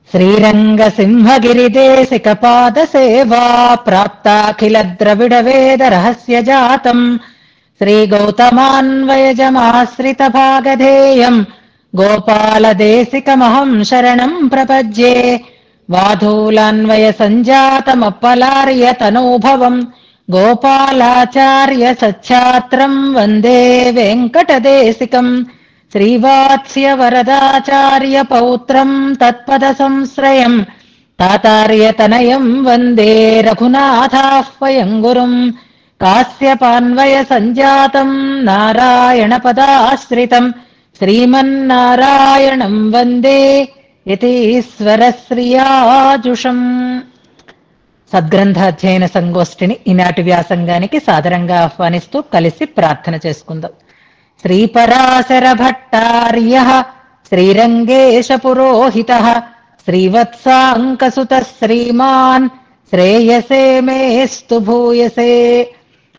श्रीरङ्गसिंहगिरिदेशिकपादसेवा प्राप्ताखिलद्रविडवेदरहस्यजातम् श्रीगौतमान्वयजमाश्रितभागधेयम् गोपालदेशिकमहम् शरणम् प्रपद्ये वाधूलान्वयसञ्जातमप्पलार्यतनूभवम् गोपालाचार्य सच्छात्रम् वन्दे वेङ्कटदेशिकम् श्रीवात्स्यवरदाचार्यपौत्रम् तत्पदसंश्रयम् तातार्यतनयम् वन्दे रघुनाथाह्वयम् गुरुम् कास्यपान्वयसञ्जातम् नारायणपदाश्रितम् श्रीमन्नारायणम् वन्दे యతీశ్వరశ్రియాజుషం. సద్గ్రంథాధ్యయన సంగోష్ఠిని ఈనాటి వ్యాసంగానికి సాదరంగా ఆహ్వానిస్తూ కలిసి ప్రార్థన చేసుకుందాం. శ్రీపరాశర భట్టార్యః శ్రీరంగేశ పురోహితః శ్రీవత్సాంకసుతః శ్రీమాన్ శ్రేయసే మేస్తు భూయసే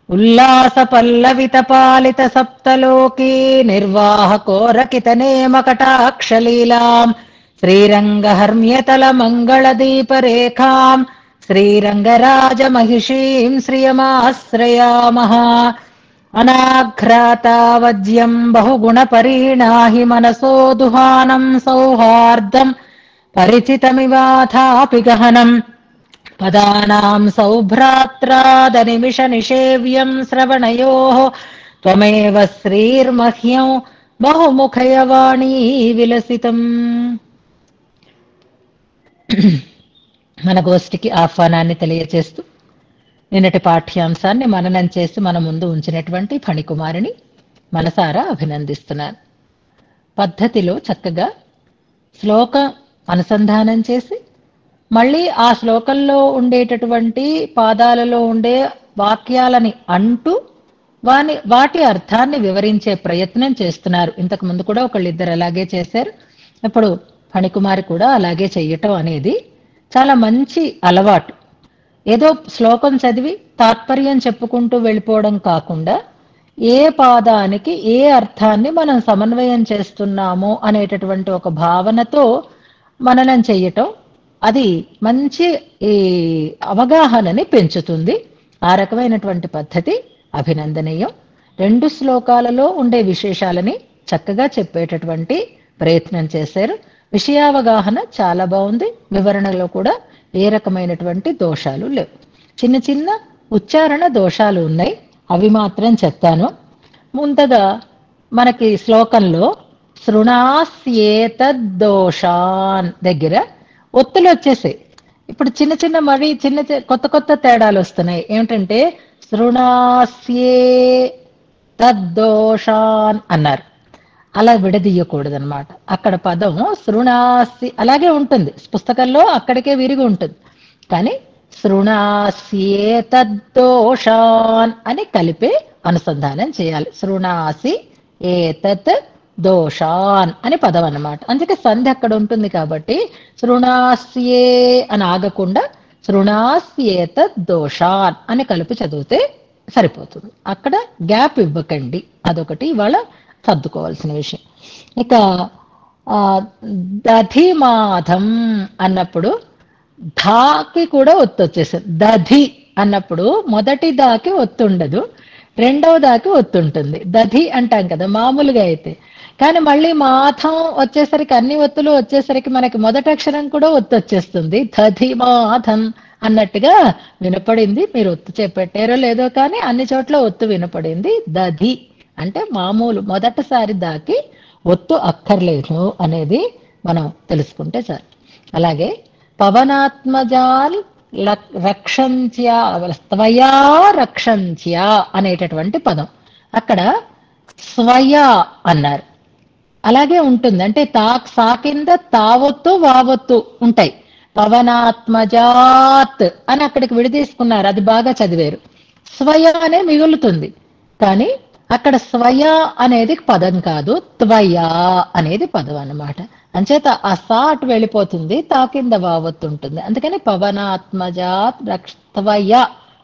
ఉల్లాస పల్లవిత పాలిత సప్తలోకీ నిర్వాహకోరకిత నేమ కటాక్షలీలాం శ్రీరంగహర్మ్యతల మంగళదీపరేఖాం శ్రీరంగరాజమహిషీం శ్రియమాశ్రయామః. అనాఘ్రాతావజ్యం బహుగుణపరీణాహి మనసో దుహానం సౌహార్దం పరిచితమివాథాపి గహనం పదానాం సౌభ్రాత్రాదనిమిష నిషేవ్యం శ్రవణయోః త్వమేవ శ్రీర్మహ్యం బహుముఖయవాణీ విలసితం. మన గోష్ఠికి ఆహ్వానాన్ని తెలియచేస్తూ నిన్నటి పాఠ్యాంశాన్ని మననం చేసి మన ముందు ఉంచినటువంటి ఫణికుమారిని మనసారా అభినందిస్తున్నాను. పద్ధతిలో చక్కగా శ్లోక అనుసంధానం చేసి మళ్ళీ ఆ శ్లోకంలో ఉండేటటువంటి పాదాలలో ఉండే వాక్యాలని అంటూ వాటి అర్థాన్ని వివరించే ప్రయత్నం చేస్తున్నారు. ఇంతకు ముందు కూడా ఒకళ్ళిద్దరు అలాగే చేశారు. ఇప్పుడు ఫణికుమారి కూడా అలాగే చెయ్యటం అనేది చాలా మంచి అలవాటు. ఏదో శ్లోకం చదివి తాత్పర్యం చెప్పుకుంటూ వెళ్ళిపోవడం కాకుండా ఏ పాదానికి ఏ అర్థాన్ని మనం సమన్వయం చేస్తున్నామో అనేటటువంటి ఒక భావనతో మననం చెయ్యటం అది మంచి అవగాహనని పెంచుతుంది. ఆ రకమైనటువంటి పద్ధతి అభినందనీయం. 2 శ్లోకాలలో ఉండే విశేషాలని చక్కగా చెప్పేటటువంటి ప్రయత్నం చేశారు. విషయావగాహన చాలా బాగుంది. వివరణలో కూడా ఏ రకమైనటువంటి దోషాలు లేవు. చిన్న చిన్న ఉచ్చారణ దోషాలు ఉన్నాయి, అవి మాత్రం చెప్తాను. ముందుగా మనకి శ్లోకంలో శృణాస్యేతద్దోషాన్ దగ్గర ఒత్తులు వచ్చేసాయి. ఇప్పుడు చిన్న చిన్న మరి చిన్న కొత్త కొత్త తేడాలు వస్తున్నాయి. ఏమిటంటే శృణాస్యే తద్దోషాన్ అన్నారు. అలా విడదీయకూడదన్నమాట. అక్కడ పదం శృణాసి అలాగే ఉంటుంది, పుస్తకంలో అక్కడికే విరిగి ఉంటుంది. కానీ శృణాస్యే తద్దోషాన్ అని కలిపే అనుసంధానం చేయాలి. శృణాసి ఏతత్ దోషాన్ అని పదం అన్నమాట. అందుకే సంధి అక్కడ ఉంటుంది కాబట్టి శృణాస్యే అని ఆగకుండా శృణాస్యేతత్ దోషాన్ అని కలిపి చదివితే సరిపోతుంది. అక్కడ గ్యాప్ ఇవ్వకండి. అదొకటి ఇవాళ సర్దుకోవాల్సిన విషయం. ఇక దధిమాధం అన్నప్పుడు ధాకి కూడా ఒత్తు వచ్చేసింది. దధి అన్నప్పుడు మొదటి దాకి ఒత్తు ఉండదు, రెండవ దాకి ఒత్తు ఉంటుంది. దధి అంటాం కదా మామూలుగా అయితే. కానీ మళ్ళీ మాథం వచ్చేసరికి అన్ని ఒత్తులు వచ్చేసరికి మనకి మొదటి అక్షరం కూడా ఒత్తు వచ్చేస్తుంది. దధిమాధం అన్నట్టుగా వినపడింది. మీరు ఒత్తు చెప్పెట్టారో లేదో కానీ అన్ని చోట్ల ఒత్తు వినపడింది. దధి అంటే మామూలు మొదటిసారి దాకి ఒత్తు అక్కర్లేదు అనేది మనం తెలుసుకుంటే చాలు. అలాగే పవనాత్మజాల్ రక్షంత్యా స్వయా రక్షంత్యా అనేటటువంటి పదం అక్కడ స్వయా అన్నారు. అలాగే ఉంటుంది. అంటే సా కింద తావొత్తు వావొత్తు ఉంటాయి. పవనాత్మజాత్ అని అక్కడికి విడదీసుకున్నారు, అది బాగా చదివారు. స్వయా అనే మిగులుతుంది, కానీ అక్కడ స్వయ అనేది పదం కాదు, త్వయా అనేది పదం అన్నమాట. అంచేత ఆ సా అటు వెళ్ళిపోతుంది, తా కింద వావొత్తు ఉంటుంది. అందుకని పవనాత్మజాత్ త్వయ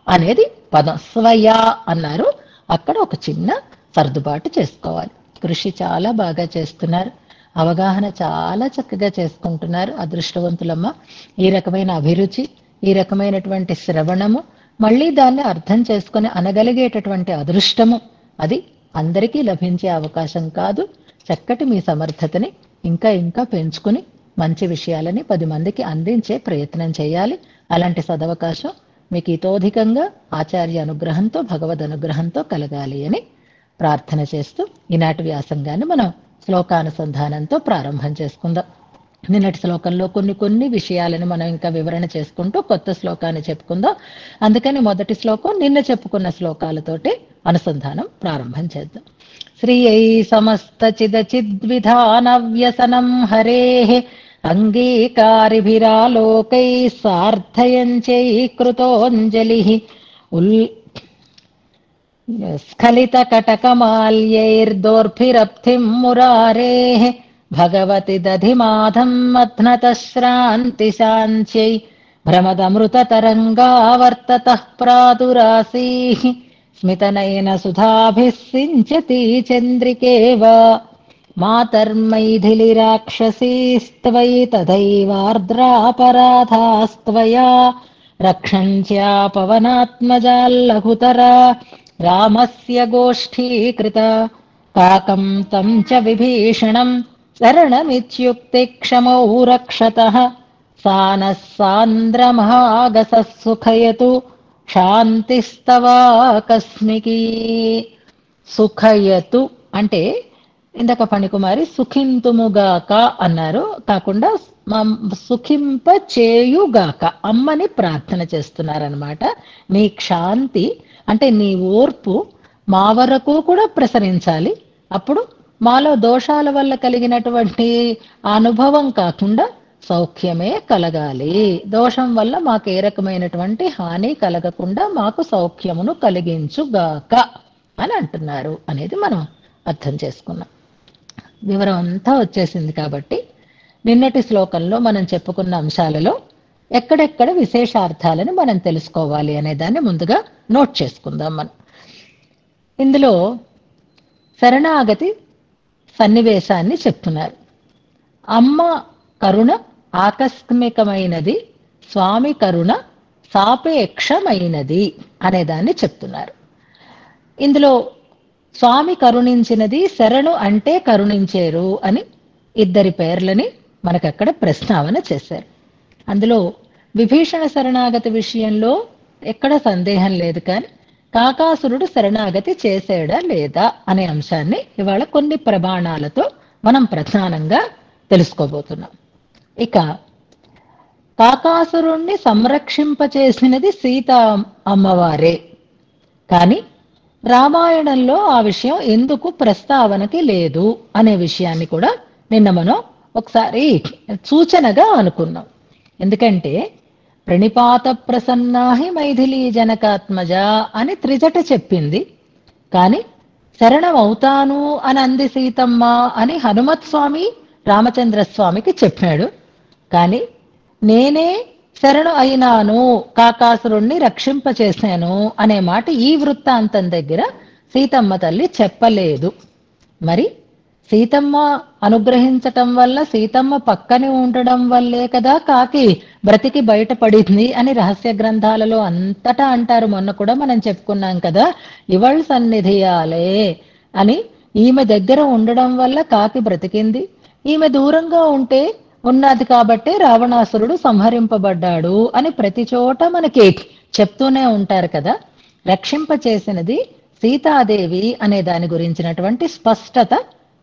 అనేది పదం. స్వయా అన్నారు. అక్కడ ఒక చిన్న సర్దుబాటు చేసుకోవాలి. కృషి చాలా బాగా చేస్తున్నారు. అవగాహన చాలా చక్కగా చేసుకుంటున్నారు. అదృష్టవంతులమ్మ. ఈ రకమైన అభిరుచి, ఈ రకమైనటువంటి శ్రవణము, మళ్ళీ దాన్ని అర్థం చేసుకొని అనగలిగేటటువంటి అదృష్టము, అది అందరికీ లభించే అవకాశం కాదు. చక్కటి మీ సమర్థతని ఇంకా ఇంకా పెంచుకుని మంచి విషయాలని 10 మందికి అందించే ప్రయత్నం చేయాలి. అలాంటి సదవకాశం మీకు ఇతోధికంగా ఆచార్య అనుగ్రహంతో, భగవద్ అనుగ్రహంతో కలగాలి అని ప్రార్థన చేస్తూ ఈనాటి వ్యాసంగాన్ని మనం శ్లోకానుసంధానంతో ప్రారంభం చేసుకుందాం. నిన్నటి శ్లోకంలో కొన్ని విషయాలను మనం ఇంకా వివరణ చేసుకుంటూ కొత్త శ్లోకాన్ని చెప్పుకుందాం. అందుకని మొదటి శ్లోకం నిన్న చెప్పుకున్న శ్లోకాలతోటి అనుసంధానం ప్రారంభం చేద్దాం. శ్రియై సమస్త చిదచిద్విధాన వ్యసనం హరేః అంగీకారిభిరాలోకై సార్థయంచై కృతోంజలిః స్ఖలిత కటకమాల్యైర్దోర్భిరప్తిం మురారేః భగవతి దధిమాధం మథ్నతశ్రాంతి శాంత్యై భ్రమదమృతతరంగావర్తతః ప్రాదురాసీః స్మితనయన సుధాభిः సించతి చంద్రికేవ మాతర్మైథిలిరాక్షసీస్త్వయి తథైవార్ద్రాపరాధాస్త్వయా రక్షంత్యా పవనాత్మజాల్లఘుతరా రామస్య గోష్ఠీకృత కాకం తం చ విభీషణం శరణమిత్యుక్తే క్షమౌ రక్షతః సానః సాంద్రమహాగసః సుఖయతు శాంతిస్తవాకస్మికీ. సుఖయతు అంటే ఇందాక ఫణికుమారి సుఖింతుముగాక అన్నారు, కాకుండా సుఖింప చేయుగాక అమ్మని ప్రార్థన చేస్తున్నారనమాట. నీ శాంతి అంటే నీ ఓర్పు మా వరకు కూడా ప్రసరించాలి. అప్పుడు మాలో దోషాల వల్ల కలిగినటువంటి అనుభవం కాకుండా సౌఖ్యమే కలగాలి. దోషం వల్ల మాకు ఏ రకమైనటువంటి హాని కలగకుండా మాకు సౌఖ్యమును కలిగించుగాక అని అంటున్నారు అనేది మనం అర్థం చేసుకున్నాం. వివరం అంతా వచ్చేసింది కాబట్టి నిన్నటి శ్లోకంలో మనం చెప్పుకున్న అంశాలలో ఎక్కడెక్కడ విశేషార్థాలను మనం తెలుసుకోవాలి అనే దాన్ని ముందుగా నోట్ చేసుకుందాం. మనం ఇందులో శరణాగతి సన్నివేశాన్ని చెప్తున్నారు. అమ్మ కరుణ ఆకస్మికమైనది, స్వామి కరుణ సాపేక్షమైనది అనేదాన్ని చెప్తున్నారు. ఇందులో స్వామి కరుణించినది, శరణు అంటే కరుణించేరు అని ఇద్దరి పేర్లని మనకక్కడ ప్రస్తావన చేశారు. అందులో విభీషణ శరణాగతి విషయంలో ఎక్కడ సందేహం లేదు, కానీ కాకాసురుడు శరణాగతి చేసాడా లేదా అనే అంశాన్ని ఇవాళ కొన్ని ప్రమాణాలతో మనం ప్రధానంగా తెలుసుకోబోతున్నాం. ఇక కాకాసురుణ్ణి సంరక్షింపచేసినది సీతా అమ్మవారే, కానీ రామాయణంలో ఆ విషయం ఎందుకు ప్రస్తావనకి లేదు అనే విషయాన్ని కూడా నిన్న మనం ఒకసారి సూచనగా అనుకున్నాం. ఎందుకంటే ప్రణిపాత ప్రసన్నాహి మైథిలీ జనకాత్మజ అని త్రిజట చెప్పింది, కానీ శరణం అవుతాను అని అంది సీతమ్మ అని హనుమత్ స్వామి రామచంద్రస్వామికి చెప్పాడు. కానీ నేనే శరణు అయినాను, కాకాసురుణ్ణి రక్షింపచేశాను అనే మాట ఈ వృత్తాంతం దగ్గర సీతమ్మ తల్లి చెప్పలేదు. మరి సీతమ్మ అనుగ్రహించటం వల్ల, సీతమ్మ పక్కనే ఉండడం వల్లే కదా కాకి బ్రతికి బయటపడింది అని రహస్య గ్రంథాలలో అంతటా అంటారు. మొన్న కూడా మనం చెప్పుకున్నాం కదా, ఇవళ్ సన్నిధియాలే అని. ఈమె దగ్గర ఉండడం వల్ల కాకి బ్రతికింది, ఈమె దూరంగా ఉంటే ఉన్నది కాబట్టి రావణాసురుడు సంహరింపబడ్డాడు అని ప్రతి చోట మనకి చెప్తూనే ఉంటారు కదా. రక్షింప చేసినది సీతాదేవి అనే దాని గురించినటువంటి స్పష్టత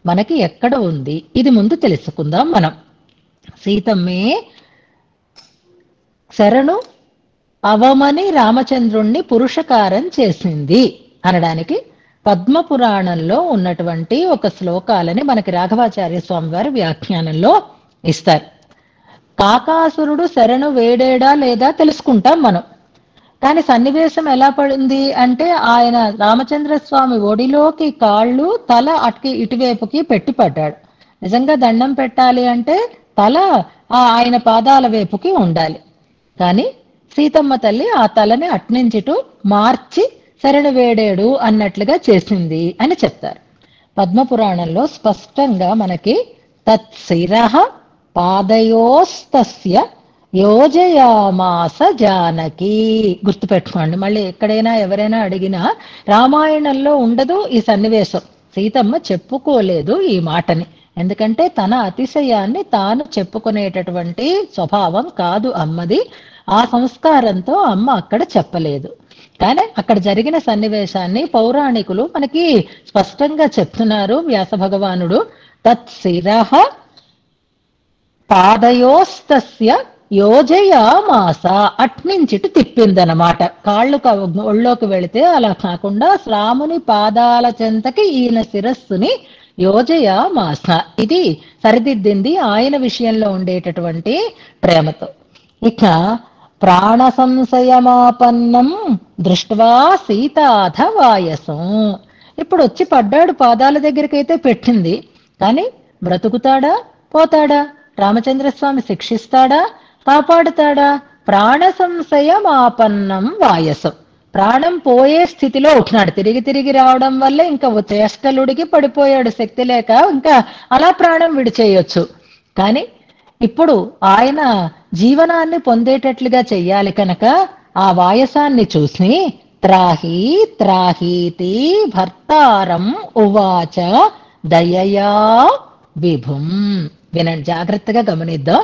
మనకి ఎక్కడ ఉంది, ఇది ముందు తెలుసుకుందాం మనం. సీతమ్మే శరణు అవమని రామచంద్రుణ్ణి పురుషకారం చేసింది అనడానికి పద్మపురాణంలో ఉన్నటువంటి ఒక శ్లోకాలని మనకి రాఘవాచార్య స్వామి వారి వ్యాఖ్యానంలో ఇస్తారు. కాకాసురుడు శరణు వేడేడా లేదా తెలుసుకుంటాం మనం, కానీ సన్నివేశం ఎలా పడింది అంటే ఆయన రామచంద్రస్వామి ఒడిలోకి కాళ్ళు తల అటుకి ఇటువైపుకి పెట్టి పడ్డాడు. నిజంగా దండం పెట్టాలి అంటే తల ఆయన పాదాల వైపుకి ఉండాలి, కానీ సీతమ్మ తల్లి ఆ తలని అట్నుంచిటు మార్చి శరణు వేడేడు అన్నట్లుగా చేసింది అని చెప్తారు. పద్మపురాణంలో స్పష్టంగా మనకి తత్శిరః పాదయోస్తస్య యోజయామాస జానకి. గుర్తుపెట్టుకోండి, మళ్ళీ ఎక్కడైనా ఎవరైనా అడిగినా రామాయణంలో ఉండదు ఈ సన్నివేశం. సీతమ్మ చెప్పుకోలేదు ఈ మాటని, ఎందుకంటే తన అతిశయాన్ని తాను చెప్పుకునేటటువంటి స్వభావం కాదు అమ్మది. ఆ సంస్కారంతో అమ్మ అక్కడ చెప్పలేదు. కానీ అక్కడ జరిగిన సన్నివేశాన్ని పౌరాణికులు మనకి స్పష్టంగా చెప్తున్నారు. వ్యాస భగవానుడు తత్శిరః పాదయోస్తస్య యోజయామాస, అట్నుంచిటి తిప్పిందనమాట. కాళ్ళు ఒళ్ళోకి వెళితే అలా కాకుండా రాముని పాదాల చెంతకి ఈయన శిరస్సుని యోజయామాస, ఇది సరిదిద్దింది ఆయన విషయంలో ఉండేటటువంటి ప్రేమతో. ఇక ప్రాణ సంశయమాపన్నం దృష్ట్వా సీతాథ వాయసం, ఇప్పుడు వచ్చి పడ్డాడు, పాదాల దగ్గరికైతే పెట్టింది, కానీ బ్రతుకుతాడా పోతాడా, రామచంద్రస్వామి శిక్షిస్తాడా కాపాడుతాడా? ప్రాణ సంశయమాపన్నం వాయసం, ప్రాణం పోయే స్థితిలో ఉంటున్నాడు. తిరిగి తిరిగి రావడం వల్ల ఇంకా చేష్టలుడికి పడిపోయాడు, శక్తి లేక ఇంకా అలా ప్రాణం విడిచేయొచ్చు. కానీ ఇప్పుడు ఆయన జీవనాన్ని పొందేటట్లుగా చెయ్యాలి కనుక ఆ వాయసాన్ని చూసి త్రాహి త్రాహీతి భర్తారం ఉవాచ దయయా విభుం. వినండి, జాగ్రత్తగా గమనిద్దాం.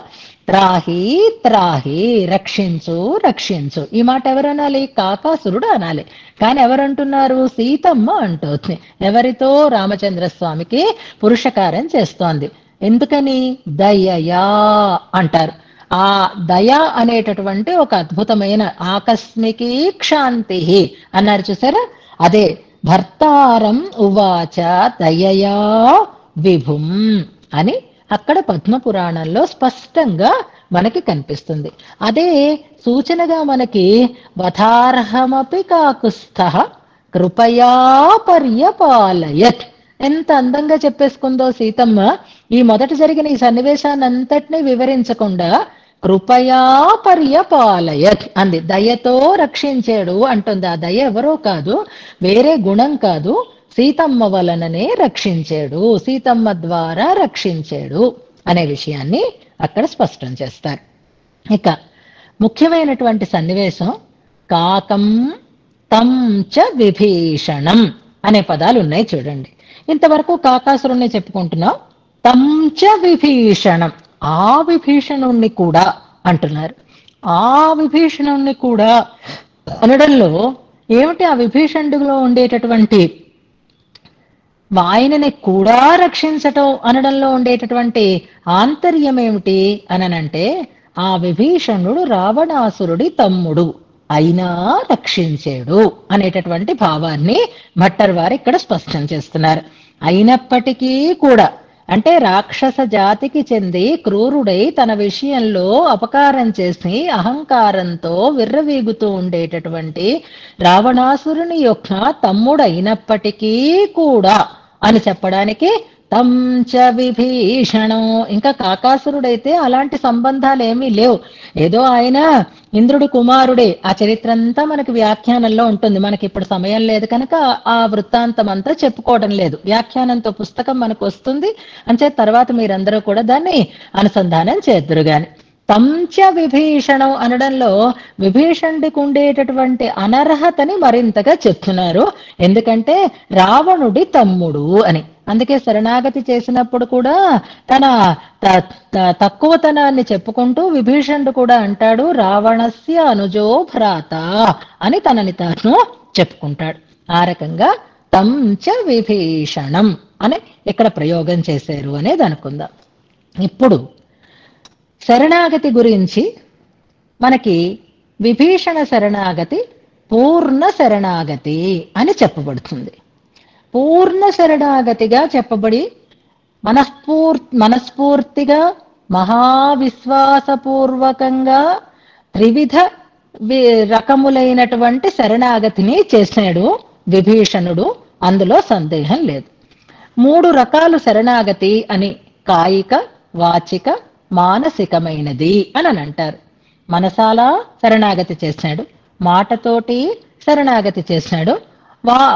త్రాహి త్రాహి, రక్షించు రక్షించు. ఈ మాట ఎవరు అనాలి? కాకాసురుడు అనాలి. కానీ ఎవరంటున్నారు? సీతమ్మ అంటోంది. ఎవరితో? రామచంద్రస్వామికి పురుషకారం చేస్తోంది. ఎందుకని? దయయా అంటారు. ఆ దయ అనేటటువంటి ఒక అద్భుతమైన ఆకస్మికీ క్షాంతి అన్నారు చూసారా, అదే భర్తారం ఉవాచ దయయా విభుం అని అక్కడ పద్మపురాణంలో స్పష్టంగా మనకి కనిపిస్తుంది. అదే సూచనగా మనకి వధార్హమపి కాకుస్థః కృపయా పర్యపాలయత్, ఎంత అందంగా చెప్పేసుకుందో సీతమ్మ. ఈ మొదట జరిగిన ఈ సన్నివేశాన్ని అంతటినీ వివరించకుండా కృపయా పర్యపాలయత్ అంది. దయతో రక్షించాడు అంటుంది. ఆ దయ ఎవరో కాదు, వేరే గుణం కాదు, సీతమ్మ వలననే రక్షించాడు, సీతమ్మ ద్వారా రక్షించాడు అనే విషయాన్ని అక్కడ స్పష్టం చేస్తారు. ఇక ముఖ్యమైనటువంటి సన్నివేశం కాకం తం చ విభీషణం అనే పదాలు ఉన్నాయి చూడండి. ఇంతవరకు కాకాసురుణ్ణి చెప్పుకుంటున్నాం, తం చ విభీషణం, ఆ విభీషణుణ్ణి కూడా అంటున్నారు. ఆ విభీషణుణ్ణి కూడా అనడంలో ఏమిటి? ఆ విభీషణుడిలో ఉండేటటువంటి ఆయనని కూడా రక్షించటం అనడంలో ఉండేటటువంటి ఆంతర్యం ఏమిటి అనంటే, ఆ విభీషణుడు రావణాసురుడి తమ్ముడు అయినా రక్షించాడు అనేటటువంటి భావాన్ని భట్టర్ వారు ఇక్కడ స్పష్టం చేస్తున్నారు. అయినప్పటికీ కూడా అంటే రాక్షస జాతికి చెంది క్రూరుడై తన విషయంలో అపకారం చేసి అహంకారంతో విర్రవీగుతూ ఉండేటటువంటి రావణాసురుని యొక్క తమ్ముడైనప్పటికీ కూడా అని చెప్పడానికి తం చ విభీషణం. ఇంకా కాకాసురుడైతే అలాంటి సంబంధాలు ఏమీ లేవు, ఏదో ఆయన ఇంద్రుడి కుమారుడే. ఆ చరిత్ర అంతా మనకి వ్యాఖ్యానంలో ఉంటుంది. మనకి ఇప్పుడు సమయం లేదు కనుక ఆ వృత్తాంతం అంతా చెప్పుకోవడం లేదు. వ్యాఖ్యానంతో పుస్తకం మనకు వస్తుంది, అంచే తర్వాత మీరందరూ కూడా దాన్ని అనుసంధానం చేద్దురు గాని. తంచ విభీషణం అనడంలో విభీషణుడికి ఉండేటటువంటి అనర్హతని మరింతగా చెప్తున్నారు. ఎందుకంటే రావణుడి తమ్ముడు అని. అందుకే శరణాగతి చేసినప్పుడు కూడా తన తక్కువతనాన్ని చెప్పుకుంటూ విభీషణుడు కూడా అంటాడు రావణస్య అనుజో భ్రాత అని తనని తాను చెప్పుకుంటాడు. ఆ రకంగా తంచ విభీషణం అని ఇక్కడ ప్రయోగం చేశారు అనేది అనుకుందాం. ఇప్పుడు శరణాగతి గురించి మనకి విభీషణ శరణాగతి పూర్ణ శరణాగతి అని చెప్పబడుతుంది. పూర్ణ శరణాగతిగా చెప్పబడి మనస్ఫూర్తిగా మహావిశ్వాసపూర్వకంగా త్రివిధ రకములైనటువంటి శరణాగతిని చేశాడు విభీషణుడు, అందులో సందేహం లేదు. 3 రకాలు శరణాగతి అని కాయిక, వాచిక, మానసికమైనది అని అంటారు. మనసాలా శరణాగతి చేశాడు, మాటతోటి శరణాగతి చేశాడు,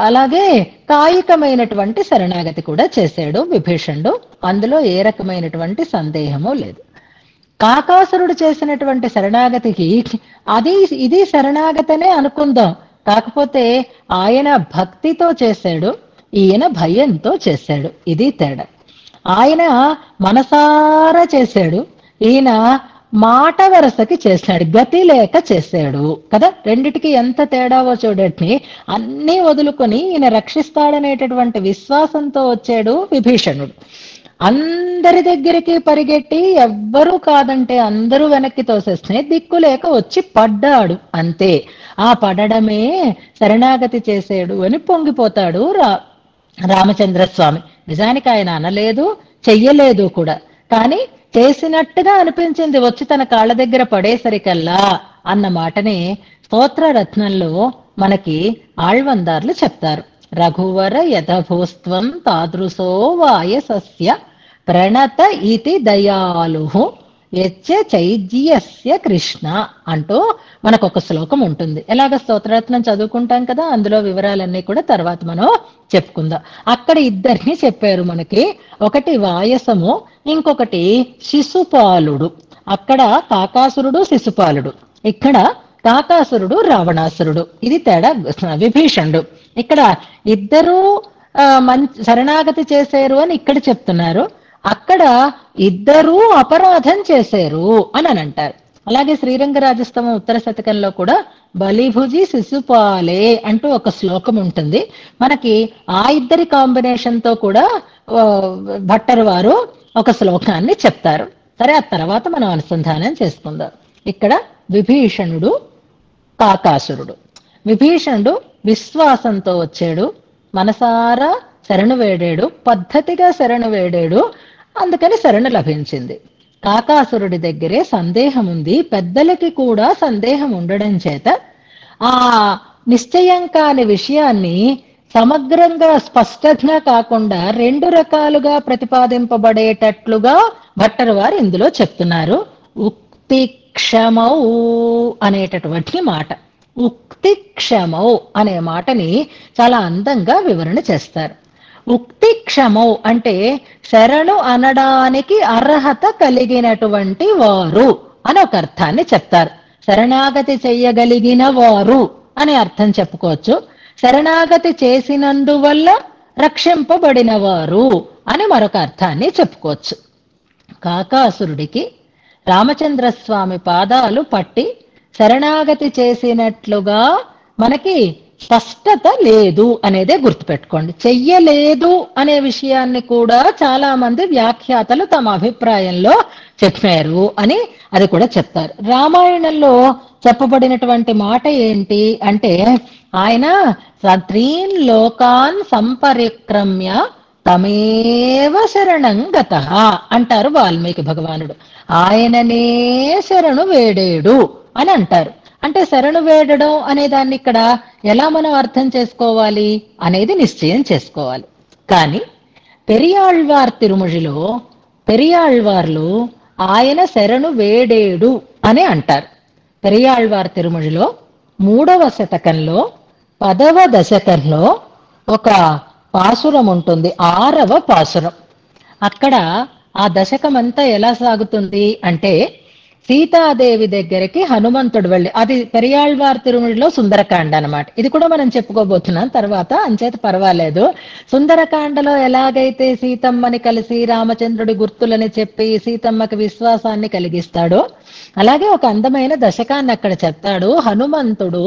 అలాగే కాయికమైనటువంటి శరణాగతి కూడా చేశాడు విభీషణుడు. అందులో ఏ రకమైనటువంటి సందేహము లేదు. కాకాసురుడు చేసినటువంటి శరణాగతికి ఇది శరణాగతనే అనుకుందాం. కాకపోతే ఆయన భక్తితో చేశాడు, ఈయన భయంతో చేశాడు. ఇది తేడా. ఆయన మనసారా చేశాడు, ఈయన మాట వరసకి చేశాడు, గతి లేక చేశాడు కదా. రెండిటికి ఎంత తేడావో చూడండి. అన్నీ వదులుకొని ఈయన రక్షిస్తాడనేటటువంటి విశ్వాసంతో వచ్చాడు విభీషణుడు. అందరి దగ్గరికి పరిగెట్టి ఎవ్వరూ కాదంటే అందరూ వెనక్కి తోసేస్తే దిక్కు లేక వచ్చి పడ్డాడు అంతే. ఆ పడడమే శరణాగతి చేశాడు అని పొంగిపోతాడు రామచంద్రస్వామి. నిజానికి ఆయన అనలేదు, చెయ్యలేదు కూడా, కానీ చేసినట్టుగా అనిపించింది. వచ్చి తన కాళ్ళ దగ్గర పడేసరికల్లా అన్న మాటని స్తోత్రరత్నంలో మనకి ఆళ్వందార్లు చెప్తారు. రఘువర యథభూస్త్వం తాదృశో వాయసస్య ప్రణత ఇతి దయాలు యచ్చ చైజ్యస్య కృష్ణ అంటూ మనకొక శ్లోకం ఉంటుంది. ఎలాగ స్తోత్రరత్నం చదువుకుంటాం కదా, అందులో వివరాలన్నీ కూడా తర్వాత మనం చెప్పుకుందాం. అక్కడ ఇద్దరిని చెప్పారు మనకి. ఒకటి వాయసము, ఇంకొకటి శిశుపాలుడు. అక్కడ కాకాసురుడు శిశుపాలుడు, ఇక్కడ కాకాసురుడు రావణాసురుడు. ఇది తేడా. విభీషణుడు ఇక్కడ ఇద్దరూ శరణాగతి చేశారు అని ఇక్కడ చెప్తున్నారు, అక్కడ ఇద్దరూ అపరాధం చేశారు అని అంటారు. అలాగే శ్రీరంగరాజస్తవం ఉత్తర శతకంలో కూడా బలిభుజి శిశుపాలే అంటూ ఒక శ్లోకం ఉంటుంది. మనకి ఆ ఇద్దరి కాంబినేషన్ తో కూడా భట్టర్ వారు ఒక శ్లోకాన్ని చెప్తారు. సరే, ఆ తర్వాత మనం అనుసంధానం చేసుకుందాం. ఇక్కడ విభీషణుడు కాకాసురుడు. విభీషణుడు విశ్వాసంతో వచ్చాడు, మనసారా శరణు వేడాడు, పద్ధతిగా శరణు వేడాడు, అందుకని శరణు లభించింది. కాకాసురుడి దగ్గరే సందేహం ఉంది, పెద్దలకి కూడా సందేహం ఉండడం చేత ఆ నిశ్చయం కాని విషయాన్ని సమగ్రంగా స్పష్టంగా కాకుండా రెండు రకాలుగా ప్రతిపాదింపబడేటట్లుగా భట్టర్ వారు ఇందులో చెప్తున్నారు. ఉక్తి క్షమౌ అనేటటువంటి మాట. ఉక్తి క్షమౌ అనే మాటని చాలా అందంగా వివరణ చేస్తారు. ఉక్తి క్షమౌ అంటే శరణు అనడానికి అర్హత కలిగినటువంటి వారు అని ఒక అర్థాన్ని చెప్తారు. శరణాగతి చెయ్యగలిగిన వారు అనే అర్థం చెప్పుకోవచ్చు. శరణాగతి చేసినందువల్ల రక్షింపబడిన వారు అని మరొక అర్థాన్ని చెప్పుకోవచ్చు. కాకాసురుడికి రామచంద్రస్వామి పాదాలు పట్టి శరణాగతి చేసినట్లుగా మనకి స్పష్టత లేదు అనేదే గుర్తుపెట్టుకోండి. చెయ్యలేదు అనే విషయాన్ని కూడా చాలా మంది వ్యాఖ్యాతలు తమ అభిప్రాయంలో చెప్పారు అని అది కూడా చెప్తారు. రామాయణంలో చెప్పబడినటువంటి మాట ఏంటి అంటే, ఆయన త్రీన్ లోకాన్ సంపరిక్రమ్య తమేవ శరణం గతః అంటారు వాల్మీకి భగవానుడు. ఆయననే శరణు వేడేడు అని అంటారు. అంటే శరణు వేడడం అనే దాన్ని ఇక్కడ ఎలా మనం అర్థం చేసుకోవాలి అనేది నిశ్చయం చేసుకోవాలి. కానీ పెరియాళ్వార్ తిరుమొழிలో పెరియాళ్వార్లు ఆయన శరణు వేడేడు అని అంటారు. పెరియాళ్వార్ తిరుమొழிలో 3వ శతకంలో 10వ దశకంలో ఒక పాసురం ఉంటుంది, 6వ పాసురం. అక్కడ ఆ దశకమంతా ఎలా సాగుతుంది అంటే, సీతాదేవి దగ్గరికి హనుమంతుడు వెళ్ళి, అది పెరియాళ్వార్ తిరుమలలో సుందరకాండ అన్నమాట. ఇది కూడా మనం చెప్పుకోబోతున్నాం తర్వాత, అంచేత పర్వాలేదు. సుందరకాండలో ఎలాగైతే సీతమ్మని కలిసి రామచంద్రుడి గుర్తులని చెప్పి సీతమ్మకి విశ్వాసాన్ని కలిగిస్తాడో, అలాగే ఒక అందమైన దశకాన్ని అక్కడ చెప్తాడు. హనుమంతుడు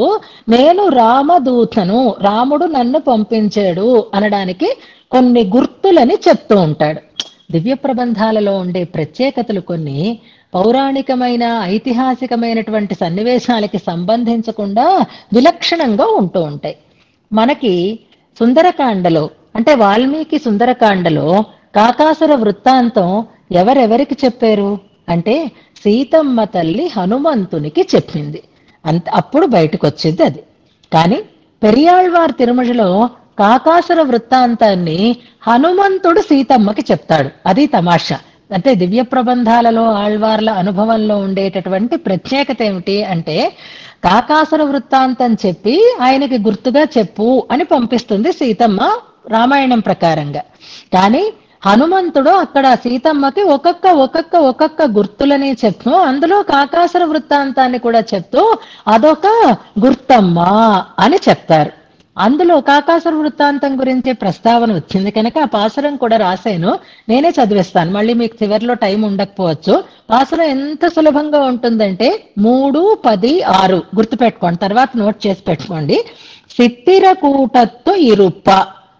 నేను రామదూతను, రాముడు నన్ను పంపించాడు అనడానికి కొన్ని గుర్తులని చెప్తూ ఉంటాడు. దివ్య ప్రబంధాలలో ఉండే ప్రత్యేకతలు కొన్ని పౌరాణికమైన ఐతిహాసికమైనటువంటి సన్నివేశాలకి సంబంధించకుండా విలక్షణంగా ఉంటూ ఉంటాయి. మనకి సుందరకాండలో అంటే వాల్మీకి సుందరకాండలో కాకాసుర వృత్తాంతం ఎవరెవరికి చెప్పారు అంటే, సీతమ్మ తల్లి హనుమంతునికి చెప్పింది. అప్పుడు బయటకు వచ్చింది అది. కానీ పెరియాళ్వార్ తిరుమలలో కాకాసుర వృత్తాంతాన్ని హనుమంతుడు సీతమ్మకి చెప్తాడు. అది తమాషా. అంటే దివ్య ప్రబంధాలలో ఆళ్వార్ల అనుభవంలో ఉండేటటువంటి ప్రత్యేకత ఏమిటి అంటే, కాకాసుర వృత్తాంతం చెప్పి ఆయనకి గుర్తుగా చెప్పు అని పంపిస్తుంది సీతమ్మ రామాయణం ప్రకారంగా. కానీ హనుమంతుడు అక్కడ సీతమ్మకి ఒక్కొక్క గుర్తులని చెప్తూ అందులో కాకాసుర వృత్తాంతాన్ని కూడా చెప్తూ అదొక గుర్తమ్మా అని చెప్తారు. అందులో కాకాసుర వృత్తాంతం గురించి ప్రస్తావన వచ్చింది కనుక ఆ పాసురం కూడా రాశాను, నేనే చదివిస్తాను. మళ్ళీ మీకు చివరిలో టైం ఉండకపోవచ్చు. పాసురం ఎంత సులభంగా ఉంటుందంటే 3, 10, 6 గుర్తుపెట్టుకోండి, తర్వాత నోట్ చేసి పెట్టుకోండి. సిత్తిరకూటత్తు ఇరుప్ప,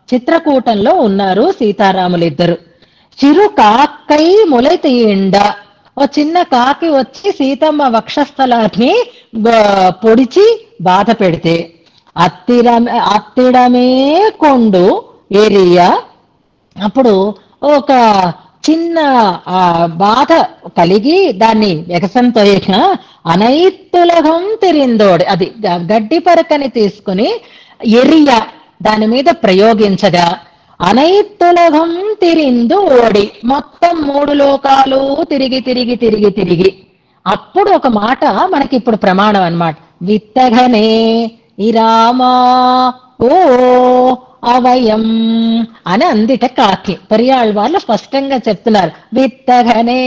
చిత్రకూటంలో ఉన్నారు సీతారాములిద్దరు. చిరు కాక్కై ములై తీయండ, ఓ చిన్న కాకి వచ్చి సీతమ్మ వక్షస్థలాన్ని పొడిచి బాధ పెడితే, అత్తిడమే కొండు ఏరియా, అప్పుడు ఒక చిన్న బాధ కలిగి దాన్ని ఎగసంతో అనైత్తులగం తిరిందోడి, అది గడ్డి పరకని తీసుకుని ఎరియా దాని మీద ప్రయోగించగా అనైత్తులగం తిరిందు ఓడి, మొత్తం 3 లోకాలు తిరిగి అప్పుడు ఒక మాట మనకి ఇప్పుడు ప్రమాణం అన్నమాట. విత్తగనే ఇరామా ఓ అవయం అని అందిట కాకి. పెరియాళ్ళ వాళ్ళు స్పష్టంగా చెప్తున్నారు, విత్తగనే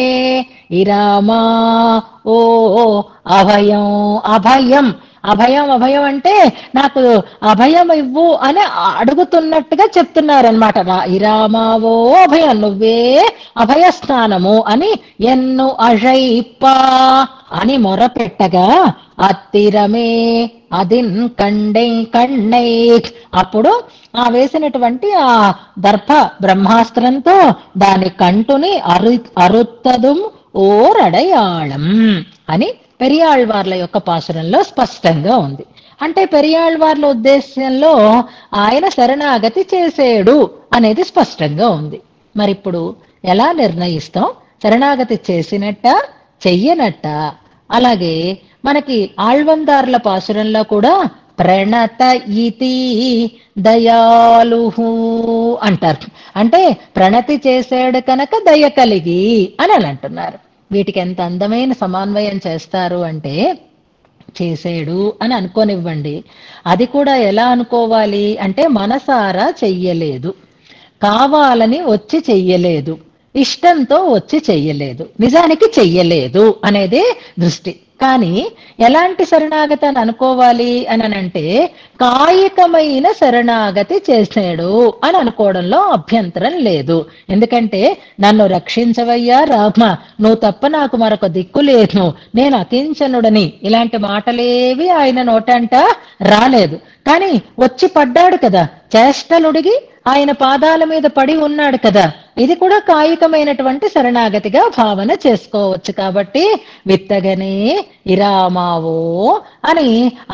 ఇరామా ఓ అభయం. అభయం అభయం అభయం అంటే నాకు అభయం ఇవ్వు అని అడుగుతున్నట్టుగా చెప్తున్నారనమాట. ఇరామావో అభయం, నువ్వే అభయస్థానము అని ఎన్ను అజయిప్ప అని మొరపెట్టగా అత్తిరమే అదిన్ కಣ್ಣై, అప్పుడు ఆ వేసినటువంటి ఆ దర్భ బ్రహ్మాస్త్రంతో దాని కంటుని అరుత్తదుం ఓరడయాళం అని పెరియాళ్వార్ల యొక్క పాసురంలో స్పష్టంగా ఉంది. అంటే పెరియాళ్వార్ల ఉద్దేశంలో ఆయన శరణాగతి చేసేడు అనేది స్పష్టంగా ఉంది. మరిప్పుడు ఎలా నిర్ణయిస్తాం, శరణాగతి చేసినట్ట చెయ్యనట్ట? అలాగే మనకి ఆళ్వందార్ల పాసురంలో కూడా ప్రణత ఇతి దయాలుహు అంటారు. అంటే ప్రణతి చేసాడు కనుక దయ కలిగి అని అంటున్నారు. వీటికి ఎంత అందమైన సమన్వయం చేస్తారు అంటే, చేసేడు అని అనుకోనివ్వండి, అది కూడా ఎలా అనుకోవాలి అంటే మనసారా చెయ్యలేదు, కావాలని వచ్చి చెయ్యలేదు, ఇష్టంతో వచ్చి చెయ్యలేదు, నిజానికి చెయ్యలేదు అనేది దృష్టి. కానీ ఎలాంటి శరణాగతి అని అనుకోవాలి అని అంటే, కాయికమైన శరణాగతి చేసాడు అని అనుకోవడంలో అభ్యంతరం లేదు. ఎందుకంటే నన్ను రక్షించవయ్యా రామ, నువ్వు తప్ప నాకు మరొక దిక్కు లేదు, నేను అకించనుడని ఇలాంటి మాటలేవి ఆయన నోటంట రాలేదు. కానీ వచ్చి పడ్డాడు కదా, చేష్టలుడిగి ఆయన పాదాల మీద పడి ఉన్నాడు కదా, ఇది కూడా కాయికమైనటువంటి శరణాగతిగా భావన చేసుకోవచ్చు. కాబట్టి విత్తగనే ఇరామావో అని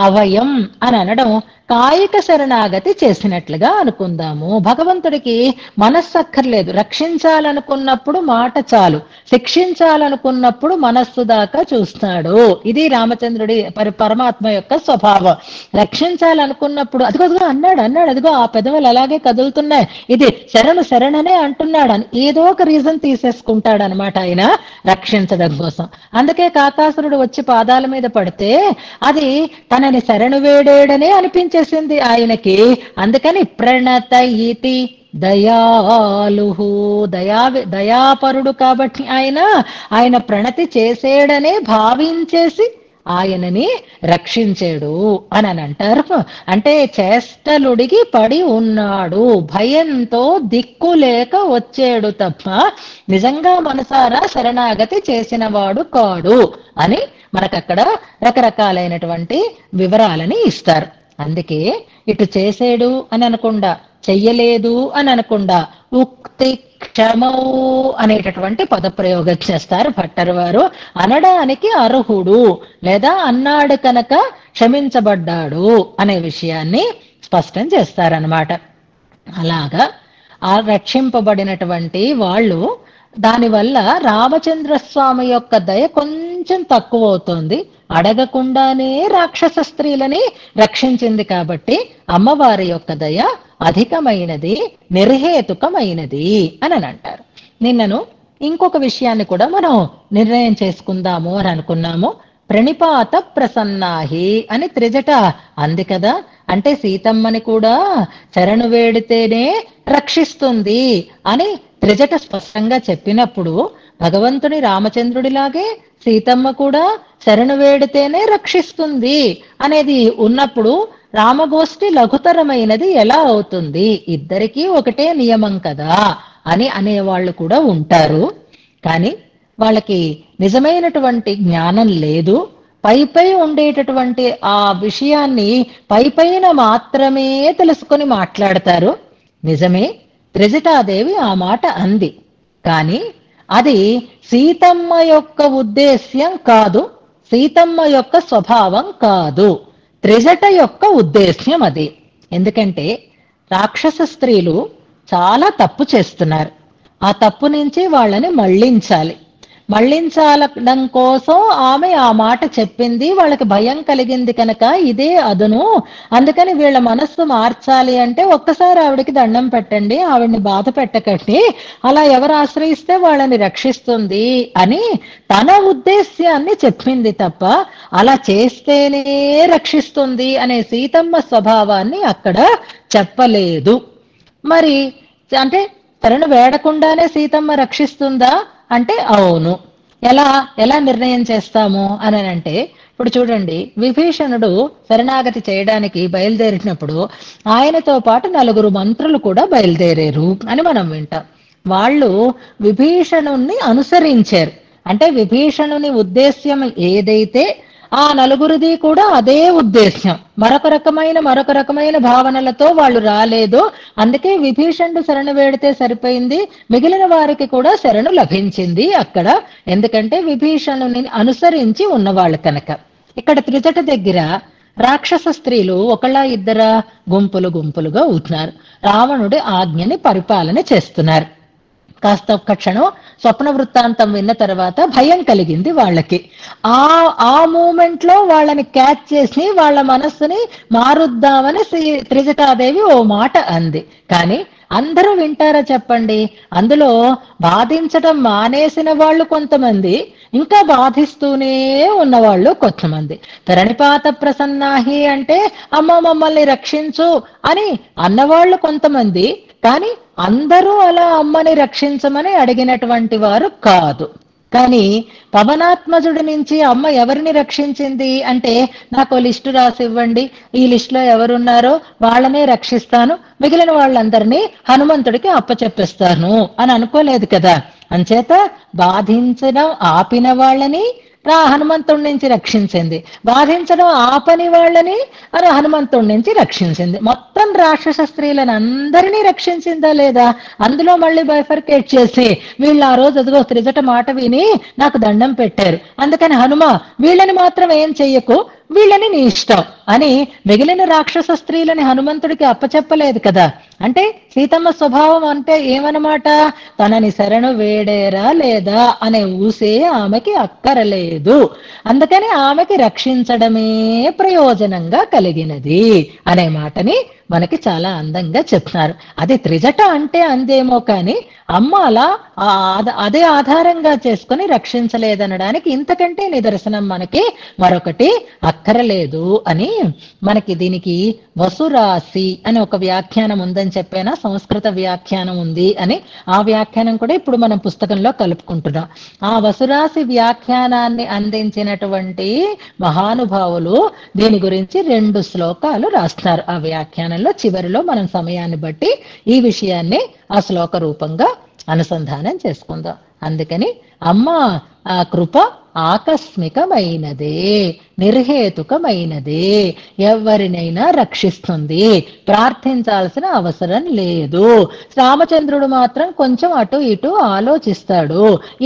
అభయం అని అనడం కాయిక శరణాగతి చేసినట్లుగా అనుకుందాము. భగవంతుడికి మనస్సు అక్కర్లేదు, రక్షించాలనుకున్నప్పుడు మాట చాలు, శిక్షించాలనుకున్నప్పుడు మనస్సు దాకా చూస్తాడు. ఇది రామచంద్రుడి పరమాత్మ యొక్క స్వభావం. రక్షించాలనుకున్నప్పుడు అదిగో అన్నాడు అదిగో ఆ పెదవులు అలాగే కదులుతున్నాయి, ఇది శరణనే అంటున్నాడు అని ఏదో ఒక రీజన్ తీసేసుకుంటాడు అనమాట ఆయన రక్షించడం కోసం. అందుకే కాకాసురుడు వచ్చి పాదాల మీద పడితే అది తనని శరణు వేడేడనే అనిపించేసింది ఆయనకి. అందుకని ప్రణత ఇతి దయాలుహు, దయాపరుడు కాబట్టి ఆయన ప్రణతి చేసేడనే భావించేసి ఆయనని రక్షించాడు అని అంటారు. అంటే చేష్టలుడిగి పడి ఉన్నాడు, భయంతో దిక్కు లేక వచ్చాడు తప్ప నిజంగా మనసారా శరణాగతి చేసిన వాడు కాడు అని మనకక్కడ రకరకాలైనటువంటి వివరాలని ఇస్తారు. అందుకే ఇటు చేసాడు అని అనకుండా, చెయ్యలేదు అని అనకుండా ఉక్తి క్షమౌ అనేటటువంటి పదప్రయోగం చేస్తారు భట్టర్ వారు. అనడానికి అర్హుడు లేదా అన్నాడు కనుక క్షమించబడ్డాడు అనే విషయాన్ని స్పష్టం చేస్తారనమాట. అలాగా ఆ రక్షింపబడినటువంటి వాళ్ళు, దానివల్ల రామచంద్రస్వామి యొక్క దయ కొంచెం తక్కువ అవుతోంది. అడగకుండానే రాక్షస స్త్రీలని రక్షించింది కాబట్టి అమ్మవారి యొక్క దయ అధికమైనది, నిర్హేతుకమైనది అని అంటారు. నిన్నను ఇంకొక విషయాన్ని కూడా మనం నిర్ణయం చేసుకుందాము అని అనుకున్నాము. ప్రణిపాత ప్రసన్నాహి అని త్రిజట అంది కదా, అంటే సీతమ్మని కూడా శరణు వేడితేనే రక్షిస్తుంది అని త్రిజట స్పష్టంగా చెప్పినప్పుడు, భగవంతుని రామచంద్రుడిలాగే సీతమ్మ కూడా శరణు వేడితేనే రక్షిస్తుంది అనేది ఉన్నప్పుడు రామగోష్ఠి లఘుతరమైనది ఎలా అవుతుంది? ఇద్దరికీ ఒకటే నియమం కదా అని అనేవాళ్ళు కూడా ఉంటారు. కానీ వాళ్ళకి నిజమైనటువంటి జ్ఞానం లేదు. పై ఉండేటటువంటి ఆ విషయాన్ని పైన మాత్రమే తెలుసుకొని మాట్లాడతారు. నిజమే, త్రిజటాదేవి ఆ మాట అంది, కానీ అది సీతమ్మ యొక్క ఉద్దేశ్యం కాదు, సీతమ్మ యొక్క స్వభావం కాదు, త్రిజట యొక్క ఉద్దేశ్యం అది. ఎందుకంటే రాక్షస స్త్రీలు చాలా తప్పు చేస్తున్నారు. ఆ తప్పు నుంచి వాళ్ళని మళ్ళించాలడం కోసం ఆమె ఆ మాట చెప్పింది. వాళ్ళకి భయం కలిగింది కనుక ఇదే అదును. అందుకని వీళ్ళ మనస్సు మార్చాలి అంటే ఒక్కసారి ఆవిడకి దండం పెట్టండి, ఆవిడ్ని బాధ పెట్టకండి, అలా ఎవరు ఆశ్రయిస్తే వాళ్ళని రక్షిస్తుంది అని తన ఉద్దేశ్యాన్ని చెప్పింది తప్ప అలా చేస్తేనే రక్షిస్తుంది అనే సీతమ్మ స్వభావాన్ని అక్కడ చెప్పలేదు. మరి అంటే శరణు వేడకుండానే సీతమ్మ రక్షిస్తుందా అంటే అవును. ఎలా నిర్ణయం చేస్తాము అని అంటే, ఇప్పుడు చూడండి, విభీషణుడు శరణాగతి చేయడానికి బయలుదేరినప్పుడు ఆయనతో పాటు 4 మంత్రులు కూడా బయలుదేరారు అని మనం వింటాం. వాళ్ళు విభీషణుణ్ణి అనుసరించారు. అంటే విభీషణుని ఉద్దేశ్యం ఏదైతే ఆ 4 కూడా అదే ఉద్దేశ్యం. మరొక రకమైన భావనలతో వాళ్ళు రాలేదు. అందుకే విభీషణుడు శరణు వేడితే సరిపోయింది, మిగిలిన వారికి కూడా శరణు లభించింది అక్కడ. ఎందుకంటే విభీషణుని అనుసరించి ఉన్నవాళ్ళు కనుక. ఇక్కడ త్రిజట దగ్గర రాక్షస స్త్రీలు ఒకళ్ళ ఇద్దరా గుంపులుగా ఉంటున్నారు. రావణుడి ఆజ్ఞని పరిపాలన చేస్తున్నారు. కాస్త ఒక్క క్షణం స్వప్న వృత్తాంతం విన్న తర్వాత భయం కలిగింది వాళ్ళకి. ఆ మూమెంట్ లో వాళ్ళని క్యాచ్ చేసి వాళ్ళ మనస్సుని మారుద్దామని త్రిజటాదేవి ఓ మాట అంది. కానీ అందరూ వింటారా చెప్పండి? అందులో బాధించటం మానేసిన వాళ్ళు కొంతమంది, ఇంకా బాధిస్తూనే ఉన్నవాళ్ళు కొంతమంది. ప్రణిపాత ప్రసన్నాహి అంటే అమ్మ మమ్మల్ని రక్షించు అని అన్నవాళ్ళు కొంతమంది, కానీ అందరూ అలా అమ్మని రక్షించమని అడిగినటువంటి వారు కాదు. కానీ పవనాత్మజుడి నుంచి అమ్మ ఎవరిని రక్షించింది అంటే, నాకు లిస్టు రాసి ఇవ్వండి, ఈ లిస్టులో ఎవరున్నారో వాళ్ళనే రక్షిస్తాను, మిగిలిన వాళ్ళందరినీ హనుమంతుడికి అప్పచెప్పిస్తాను అని అనుకోలేదు కదా. అంచేత బాధించడం ఆపిన వాళ్ళని హనుమంతుడి నుంచి రక్షించింది, బాధించడం ఆపని వాళ్ళని హనుమంతుడి నుంచి రక్షించింది. మొత్తం రాక్షస స్త్రీలను అందరినీ రక్షించిందా లేదా? అందులో మళ్ళీ బైఫర్కేట్ చేసి వీళ్ళు ఆ రోజు అదిగో త్రిజట మాట విని నాకు దండం పెట్టారు, అందుకని హనుమ వీళ్ళని మాత్రం ఏం చెయ్యకు, వీళ్ళని నీ ఇష్టం అని మిగిలిన రాక్షస స్త్రీలని హనుమంతుడికి అప్పచెప్పలేదు కదా. అంటే సీతమ్మ స్వభావం అంటే ఏమన్నమాట? తనని శరణు వేడేరా లేదా అనే ఊసే ఆమెకి అక్కరలేదు. అందుకని ఆమెకి రక్షించడమే ప్రయోజనంగా కలిగినది అనే మాటని మనకి చాలా అందంగా చెప్తున్నారు. అది త్రిజట అంటే అందేమో కానీ అమ్మ అలా అదే ఆధారంగా చేసుకుని రక్షించలేదనడానికి ఇంతకంటే నిదర్శనం మనకి మరొకటి అక్కరలేదు అని మనకి దీనికి వసురాశి అని ఒక వ్యాఖ్యానం ఉందని చెప్పేనా, సంస్కృత వ్యాఖ్యానం ఉంది అని. ఆ వ్యాఖ్యానం కూడా ఇప్పుడు మనం పుస్తకంలో కలుపుకుంటున్నాం. ఆ వసురాశి వ్యాఖ్యానాన్ని అందించినటువంటి మహానుభావులు దీని గురించి 2 శ్లోకాలు రాస్తున్నారు. ఆ వ్యాఖ్యానంలో చివరిలో మనం సమయాన్ని బట్టి ఈ విషయాన్ని ఆ శ్లోక రూపంగా అనుసంధానం చేసుకుందాం. అందుకని అమ్మ ఆ కృప ఆకస్మికమైనదే, నిర్హేతుకమైనదే, ఎవరినైనా రక్షిస్తుంది, ప్రార్థించాల్సిన అవసరం లేదు. రామచంద్రుడు మాత్రం కొంచెం అటు ఇటు ఆలోచిస్తాడు,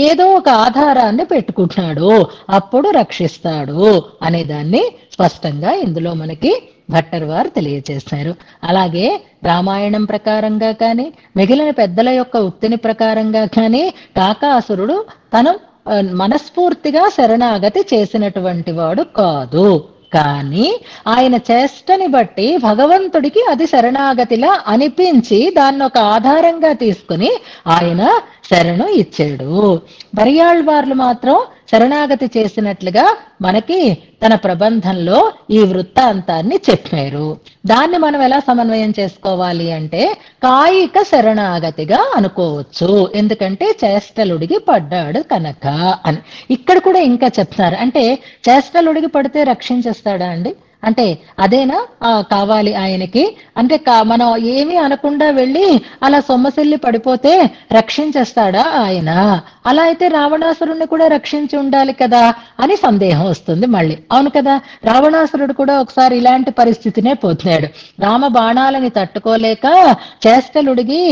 ఏదో ఒక ఆధారాన్ని పెట్టుకుంటున్నాడు, అప్పుడు రక్షిస్తాడు అనేదాన్ని స్పష్టంగా ఇందులో మనకి భట్టర్ వారు తెలియజేశారు. అలాగే రామాయణం ప్రకారంగా కానీ మిగిలిన పెద్దల యొక్క ఉక్తిని ప్రకారంగా కానీ కాకాసురుడు తను మనస్ఫూర్తిగా శరణాగతి చేసినటువంటి వాడు కాదు. కానీ ఆయన చేష్టని బట్టి భగవంతుడికి అది శరణాగతిలా అనిపించి దాన్ని ఒక ఆధారంగా తీసుకుని ఆయన శరణు ఇచ్చాడు. పెరియాళ్వార్లు మాత్రం శరణాగతి చేసినట్లుగా మనకి తన ప్రబంధంలో ఈ వృత్తాంతాన్ని చెప్పారు. దాన్ని మనం ఎలా సమన్వయం చేసుకోవాలి అంటే కాయిక శరణాగతిగా అనుకోవచ్చు, ఎందుకంటే చేష్టలుడిగి పడ్డాడు కనుక అని. ఇక్కడ కూడా ఇంకా చెప్తున్నారు, అంటే చేష్టలుడిగి పడితే రక్షించేస్తాడా అండి? అంటే అదేనా కావాలి ఆయనకి? అంటే మనం ఏమీ అనకుండా వెళ్ళి అలా సొమ్మసిల్లి పడిపోతే రక్షించేస్తాడా ఆయన? అలా అయితే రావణాసురుణ్ణి కూడా రక్షించి ఉండాలి కదా అని సందేహం వస్తుంది మళ్ళీ. అవును కదా, రావణాసురుడు కూడా ఒకసారి ఇలాంటి పరిస్థితినే పోతున్నాడు. రామ బాణాలని తట్టుకోలేక చేష్టలుడిగి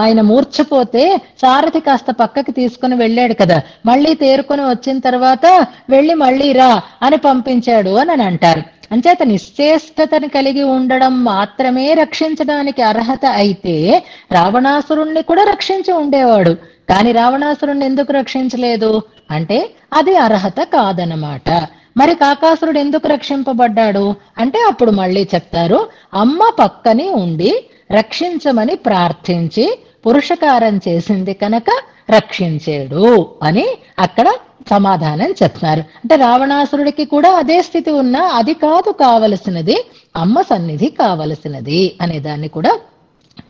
ఆయన మూర్ఛపోతే సారథి కాస్త పక్కకి తీసుకుని వెళ్ళాడు కదా, మళ్ళీ తేరుకొని వచ్చిన తర్వాత వెళ్ళి మళ్ళీ రా అని పంపించాడు అని అంటారు. అంచేత నిశ్చేష్టతని కలిగి ఉండడం మాత్రమే రక్షించడానికి అర్హత అయితే రావణాసురుణ్ణి కూడా రక్షించి ఉండేవాడు. కానీ రావణాసురుణ్ణి ఎందుకు రక్షించలేదు అంటే అది అర్హత కాదనమాట. మరి కాకాసురుడు ఎందుకు రక్షింపబడ్డాడు అంటే అప్పుడు మళ్ళీ చెప్తారు, అమ్మ పక్కనే ఉండి రక్షించమని ప్రార్థించి పురుషకారం చేసింది కనుక రక్షించాడు అని అక్కడ సమాధానం చెప్తున్నారు. అంటే రావణాసురుడికి కూడా అదే స్థితి ఉన్నా అది కాదు కావలసినది, అమ్మ సన్నిధి కావలసినది అనే దాన్ని కూడా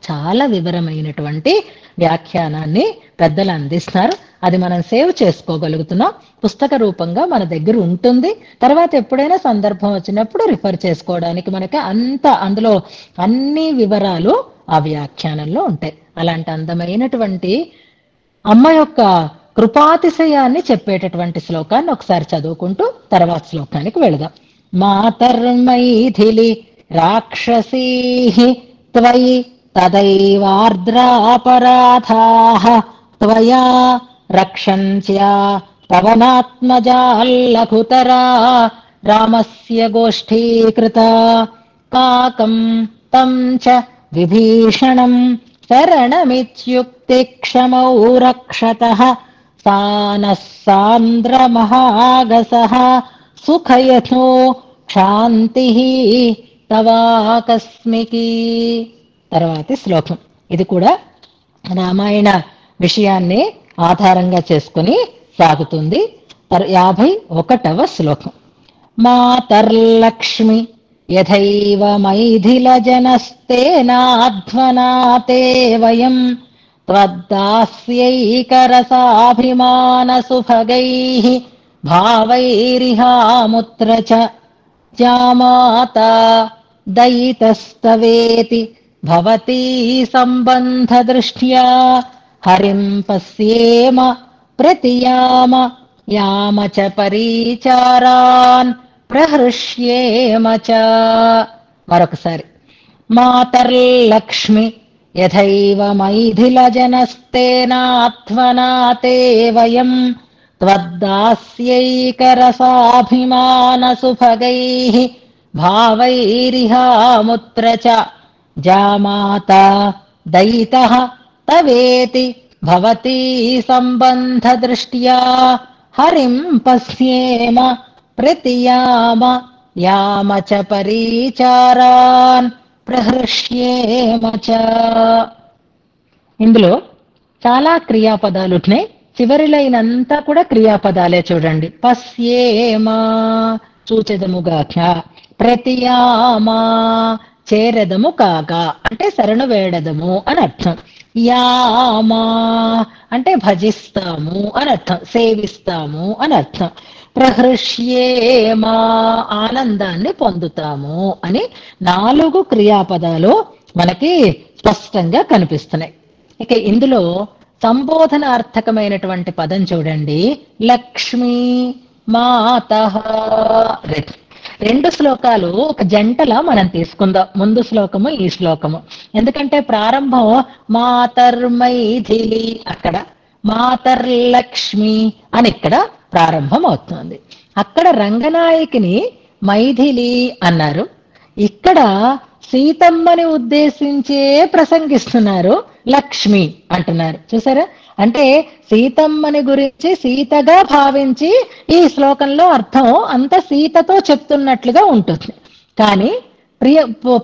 చాలా వివరమైనటువంటి వ్యాఖ్యానాన్ని పెద్దలు అందిస్తున్నారు. అది మనం సేవ్ చేసుకోగలుగుతున్నాం, పుస్తక రూపంగా మన దగ్గర ఉంటుంది. తర్వాత ఎప్పుడైనా సందర్భం వచ్చినప్పుడు రిఫర్ చేసుకోవడానికి మనకి అందులో అన్ని వివరాలు ఆ వ్యాఖ్యానంలో ఉంటాయి. అలాంటి అందమైనటువంటి అమ్మ యొక్క కృపాతిశయాన్ని చెప్పేటటువంటి శ్లోకాన్ని ఒకసారి చదువుకుంటూ తర్వాత శ్లోకానికి వెళదాం. మాతర్మైథిలి రాక్షసీ త్వయి తదైవార్ద్రాపరాధాః త్వయా రక్షంత్యా పవనాత్మజాల్లఘుతరా రామస్య గోష్ఠీకృతా కాకం తం చ విభీషణం శరణమిత్యుక్తి క్షమౌ రక్షతః సానః సాంద్రమహాగసః సుఖయథో క్షాంతిః తవాకస్మికీ. తర్వాతి శ్లోకం ఇది కూడా రామాయణ విషయాన్ని ఆధారంగా చేసుకుని సాగుతుంది. 51వ శ్లోకం. మాతర్లక్ష్మి యథైవ మైథిలజనస్తేనాధ్వనాతే వయం త్వద్దాస్యైకరసాభిమానసుభగైః భావైరిహాముత్ర చ జామాతా దయితస్తవేతి భవతీ సంబంధదృష్ట్యా హరిం పశ్యేమ ప్రతియామ యామ చ పరీచారాన్ ప్రహృష్యేమ చ. మరొకసారి. మాతర్లక్ష్మి యథైవ మైథిలజనస్తేనాధ్వనాతే వయం త్వద్దాస్యైకరసాభిమానసుభగైః భావైరిహాముత్ర చ జామాతా దయితః తవేతి భవతీ సంబంధదృష్ట్యా హరిం పశ్యేమ ప్రతియామ యామ చ పరీచారాన్ ప్రహృష్యేమ చ. ఇందులో చాలా క్రియాపదాలు ఉన్నాయి. చివరి లైన్ అంతా కూడా క్రియాపదాలే చూడండి. పశ్యేమ చూచెదముగాక, ప్రతియామ చేరెదము కాగా అంటే శరణు వేడదము అని అర్థం, యామా అంటే భజిస్తాము అని అర్థం, సేవిస్తాము అని అర్థం, ప్రహృష్యేమా ఆనందాన్ని పొందుతాము అని 4 క్రియాపదాలు మనకి స్పష్టంగా కనిపిస్తున్నాయి. ఇక ఇందులో సంబోధనార్థకమైనటువంటి పదం చూడండి, లక్ష్మీ మాతః. 2 శ్లోకాలు ఒక జంటలా మనం తీసుకుందాం, ముందు శ్లోకము ఈ శ్లోకము. ఎందుకంటే ప్రారంభం మాతర్మైథిలి, అక్కడ మాతర్లక్ష్మి అని ఇక్కడ ప్రారంభం అవుతుంది. అక్కడ రంగనాయకిని మైథిలి అన్నారు, ఇక్కడ సీతమ్మని ఉద్దేశించే ప్రసంగిస్తున్నారు, లక్ష్మి అంటున్నారు. చూసారా, అంటే సీతమ్మని గురించి సీతగా భావించి ఈ శ్లోకంలో అర్థం అంత సీతతో చెప్తున్నట్లుగా ఉంటుంది. కానీ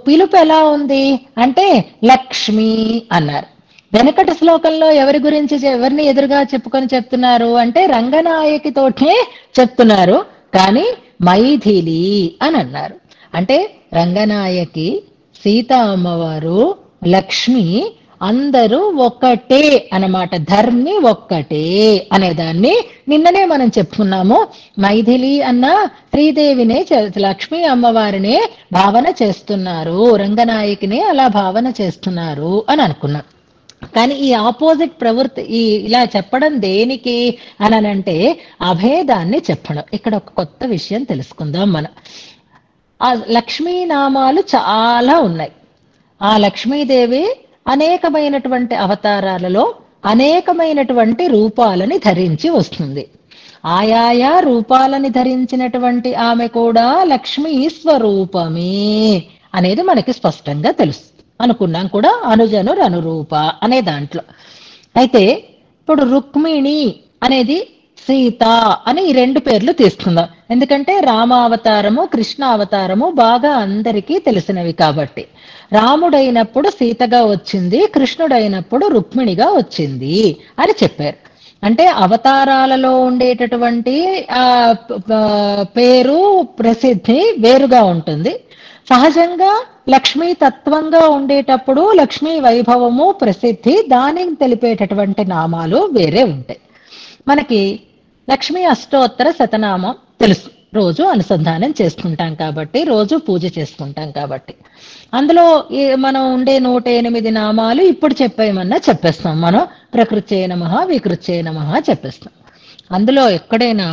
పిలుపు ఎలా ఉంది అంటే లక్ష్మి అన్నారు. వెనకటి శ్లోకంలో ఎవరి గురించి ఎవరిని ఎదురుగా చెప్పుకొని చెప్తున్నారు అంటే రంగనాయకితోటే చెప్తున్నారు. కానీ మైథిలి అని అన్నారు. అంటే రంగనాయకి, సీతా అమ్మవారు, లక్ష్మి అందరూ ఒక్కటే అన్నమాట. ధర్మి ఒక్కటే అనేదాన్ని నిన్ననే మనం చెప్పుకున్నాము. మైథిలి అన్న శ్రీదేవినే లక్ష్మీ అమ్మవారినే భావన చేస్తున్నారు, రంగనాయకినే అలా భావన చేస్తున్నారు అని అనుకున్నాం. కానీ ఈ ఆపోజిట్ ప్రవృత్తి ఇలా చెప్పడం దేనికి అనంటే అభేదాన్ని చెప్పడం. ఇక్కడ ఒక కొత్త విషయం తెలుసుకుందాం మనం. ఆ లక్ష్మీనామాలు చాలా ఉన్నాయి. ఆ లక్ష్మీదేవి అనేకమైనటువంటి అవతారాలలో అనేకమైనటువంటి రూపాలని ధరించి వస్తుంది. ఆయాయా రూపాలని ధరించినటువంటి ఆమె కూడా లక్ష్మీ స్వరూపమే అనేది మనకి స్పష్టంగా తెలుసు అనుకున్నాం కూడా, అనుజనురు అనురూప అనే దాంట్లో. అయితే ఇప్పుడు రుక్మిణి అనేది సీత అని ఈ రెండు పేర్లు తీసుకుందాం. ఎందుకంటే రామావతారము, కృష్ణ అవతారము బాగా అందరికీ తెలిసినవి కాబట్టి. రాముడైనప్పుడు సీతగా వచ్చింది, కృష్ణుడైనప్పుడు రుక్మిణిగా వచ్చింది అని చెప్పారు. అంటే అవతారాలలో ఉండేటటువంటి పేరు ప్రసిద్ధి వేరుగా ఉంటుంది. సహజంగా లక్ష్మీ తత్వంగా ఉండేటప్పుడు లక్ష్మీ వైభవము ప్రసిద్ధి దానికి తెలిపేటటువంటి నామాలు వేరే ఉంటాయి. మనకి లక్ష్మీ అష్టోత్తర శతనామం తెలుసు, రోజు అనుసంధానం చేసుకుంటాం కాబట్టి, రోజు పూజ చేసుకుంటాం కాబట్టి. అందులో మనం ఉండే 108 నామాలు ఇప్పుడు చెప్పేయమన్నా చెప్పేస్తాం. మనం ప్రకృత్యై నమః, వికృత్యై నమః చెప్పేస్తాం. అందులో ఎక్కడైనా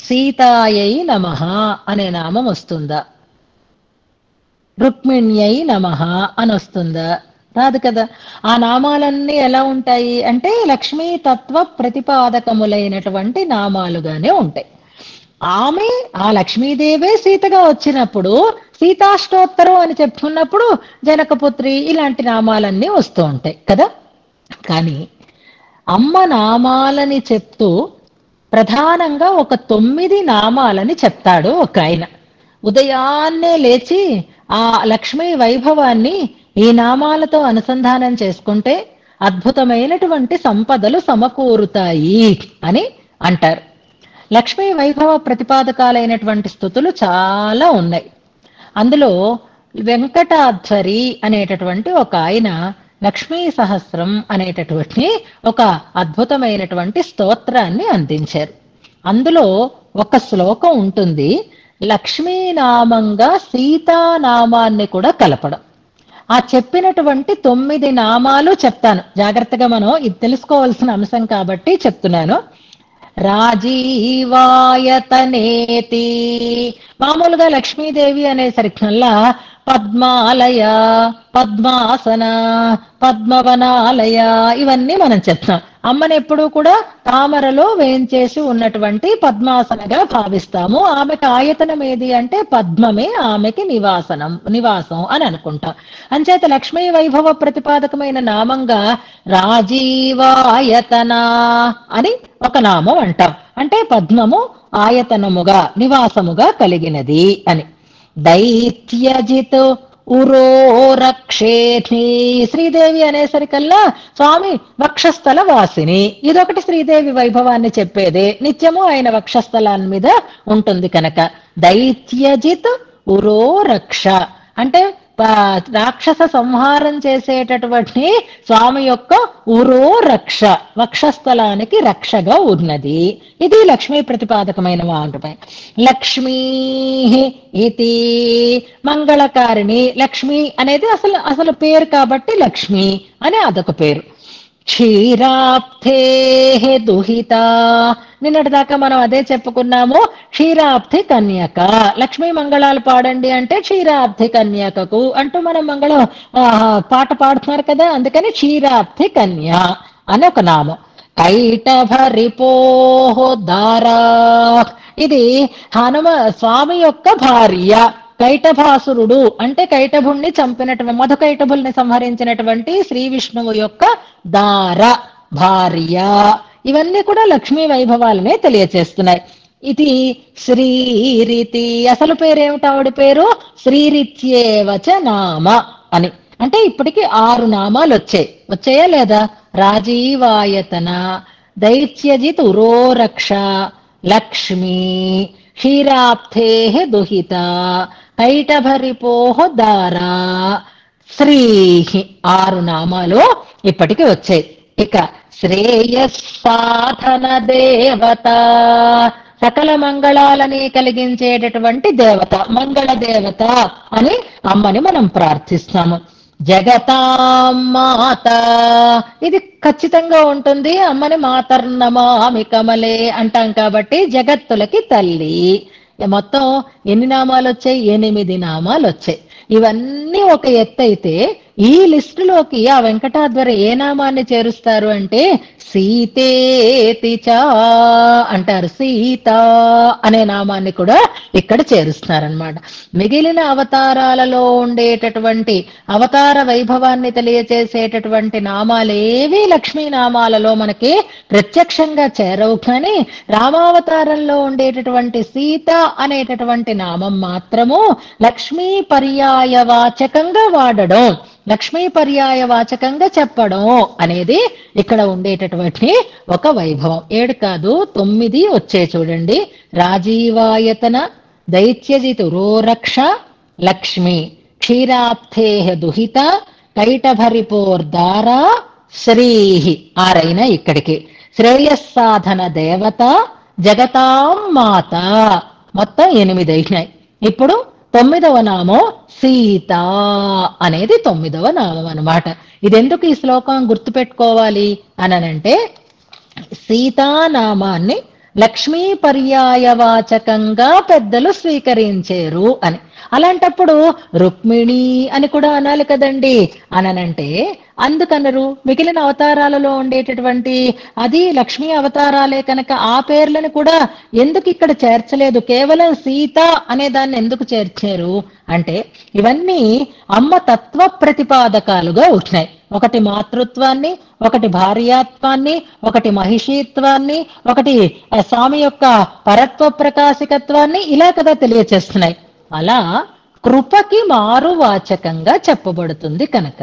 సీతాయై నమః అనే నామం వస్తుందా, రుక్మిణ్యై నమః అని వస్తుందా? రాదు కదా. ఆ నామాలన్నీ ఎలా ఉంటాయి అంటే లక్ష్మీ తత్వ ప్రతిపాదకములైనటువంటి నామాలుగానే ఉంటాయి. ఆమె ఆ లక్ష్మీదేవే సీతగా వచ్చినప్పుడు సీతాష్టోత్తరం అని చెప్పుకున్నప్పుడు జనకపుత్రి ఇలాంటి నామాలన్నీ వస్తూ ఉంటాయి కదా. కానీ అమ్మ నామాలని చెప్తూ ప్రధానంగా ఒక 9 నామాలని చెప్తాడు ఒక ఆయన. ఉదయాన్నే లేచి ఆ లక్ష్మీ వైభవాన్ని ఈ నామాలతో అనుసంధానం చేసుకుంటే అద్భుతమైనటువంటి సంపదలు సమకూరుతాయి అని అంటారు. లక్ష్మీ వైభవ ప్రతిపాదకాలైనటువంటి స్తుతులు చాలా ఉన్నాయి. అందులో వెంకటాధ్వరి అనేటటువంటి ఒక ఆయన లక్ష్మీ సహస్రం అనేటటువంటి ఒక అద్భుతమైనటువంటి స్తోత్రాన్ని అందించారు. అందులో ఒక శ్లోకం ఉంటుంది, లక్ష్మీనామంగా సీతానామాన్ని కూడా కలపడం. ఆ చెప్పినటువంటి 9 నామాలు చెప్తాను జాగ్రత్తగా, మనం ఇది తెలుసుకోవాల్సిన అంశం కాబట్టి చెప్తున్నాను. రాజీవాయతనేతి, మామూలుగా లక్ష్మీదేవి అనేసరికల్లా పద్మాలయ, పద్మాసన, పద్మవనాలయ ఇవన్నీ మనం చెప్తాం. అమ్మని ఎప్పుడూ కూడా తామరలో వేంచేసి ఉన్నటువంటి పద్మాసనగా భావిస్తాము. ఆమెకు ఆయతనం ఏది అంటే పద్మమే ఆమెకి నివాసం అని అనుకుంటాం. అంచేత లక్ష్మీ వైభవ ప్రతిపాదకమైన నామంగా రాజీవాయతన అని ఒక నామం అంటాం. అంటే పద్మము ఆయతనముగా నివాసముగా కలిగినది అని. దైత్యజిత్ ఉరో రక్షేథి, శ్రీదేవి అనేసరికల్లా స్వామి వక్షస్థల వాసిని, ఇదొకటి శ్రీదేవి వైభవాన్ని చెప్పేదే. నిత్యము ఆయన వక్షస్థలాన్ని మీద ఉంటుంది కనుక దైత్యజిత్ ఉరో రక్ష అంటే రాక్షస సంహారం చేసేటటువంటి స్వామి యొక్క ఉరో రక్ష, వక్షస్థలానికి రక్షగా ఉన్నది. ఇది లక్ష్మీ ప్రతిపాదకమైన వాటమే. లక్ష్మీ ఇది మంగళకారిణి, లక్ష్మి అనేది అసలు పేరు కాబట్టి లక్ష్మి అని అదొక పేరు. క్షీరాబ్ధే దుహిత, నిన్నటి దాకా మనం అదే చెప్పుకున్నాము. క్షీరాబ్ధి కన్యక, లక్ష్మీ మంగళాలు పాడండి అంటే క్షీరాబ్ధి కన్యకకు అంటూ మనం మంగళం పాట పాడుతున్నారు కదా, అందుకని క్షీరాబ్ధి కన్య అని ఒక నామం. కైటభరిపోహో దారా, ఇది హనుమ స్వామి యొక్క భార్య. కైటభాసురుడు అంటే కైటభుణ్ణి చంపినటువంటి, మధుకైటభుల్ని సంహరించినటువంటి శ్రీ విష్ణువు యొక్క దార, భార్య, ఇవన్నీ కూడా లక్ష్మీ వైభవాలనే తెలియచేస్తున్నాయి. ఇది శ్రీరీతి, అసలు పేరేమిటి ఆవిడ పేరు? శ్రీరిత్యేవచ నామ అని. అంటే ఇప్పటికి 6 నామాలు వచ్చాయా లేదా? రాజీవాయతన, దైత్యజిత్ ఉరోరక్ష, లక్ష్మీ, క్షీరాబ్ధే దుహిత, కైటభరిపోహ దారా, శ్రీ, 6 నామాలు ఇప్పటికి వచ్చాయి. ఇక శ్రేయస్సాధన దేవత, సకల మంగళాలని కలిగించేటటువంటి దేవత, మంగళ దేవత అని అమ్మని మనం ప్రార్థిస్తాము. జగతాం మాత, ఇది ఖచ్చితంగా ఉంటుంది. అమ్మని మాతర్నమామి కమలే అంటాం కాబట్టి జగత్తులకి తల్లి. మొత్తం ఎన్ని నామాలు వచ్చాయి? 8 నామాలు వచ్చాయి. ఇవన్నీ ఒక ఎత్తు అయితే ఈ లిస్టులోకి ఆ వెంకటాద్వర ఏ నామాన్ని చేరుస్తారు అంటే సీతేతి చ అంటారు. సీత అనే నామాన్ని కూడా ఇక్కడ చేరుస్తున్నారనమాట. మిగిలిన అవతారాలలో ఉండేటటువంటి అవతార వైభవాన్ని తెలియచేసేటటువంటి నామాలేవి లక్ష్మీ నామాలలో మనకి ప్రత్యక్షంగా చేరవు. కానీ రామావతారంలో ఉండేటటువంటి సీత అనేటటువంటి నామం మాత్రము లక్ష్మీ పర్యాయవాచకంగా వాడడం, లక్ష్మీ పర్యాయవాచకంగా చెప్పడం అనేది ఇక్కడ ఉండేటటువంటి ఒక వైభవం. 7 కాదు 9 వచ్చే చూడండి. రాజీవాయతన, దైత్యజిత్ ఉరోరక్ష, లక్ష్మి, క్షీరాబ్ధే దుహిత, కైటభరిపోర్దార, శ్రీహి, 6 ఇక్కడికి. శ్రేయస్సాధన దేవత, జగతాం మాత, మొత్తం 8 అయినాయి. ఇప్పుడు 9వ నామం సీత అనేది 9వ నామం అన్నమాట. ఇదెందుకు ఈ శ్లోకం గుర్తుపెట్టుకోవాలి అనంటే సీతానామాన్ని లక్ష్మీ పర్యాయవాచకంగా పెద్దలు స్వీకరించారు అని. అలాంటప్పుడు రుక్మిణి అని కూడా అనాలి కదండి. అననంటే అందుకనరు. మిగిలిన అవతారాలలో ఉండేటటువంటి అది లక్ష్మీ అవతారాలే కనుక ఆ పేర్లను కూడా ఎందుకు ఇక్కడ చేర్చలేదు? కేవలం సీత అనే దాన్ని ఎందుకు చేర్చారు అంటే ఇవన్నీ అమ్మ తత్వ ప్రతిపాదకాలుగా ఉంటున్నాయి. ఒకటి మాతృత్వాన్ని, ఒకటి భార్యాత్వాన్ని, ఒకటి మహిషీత్వాన్ని, ఒకటి స్వామి యొక్క పరత్వ ప్రకాశికత్వాన్ని ఇలా కదా తెలియచేస్తున్నాయి. అలా కృపకి మారువాచకంగా చెప్పబడుతుంది కనుక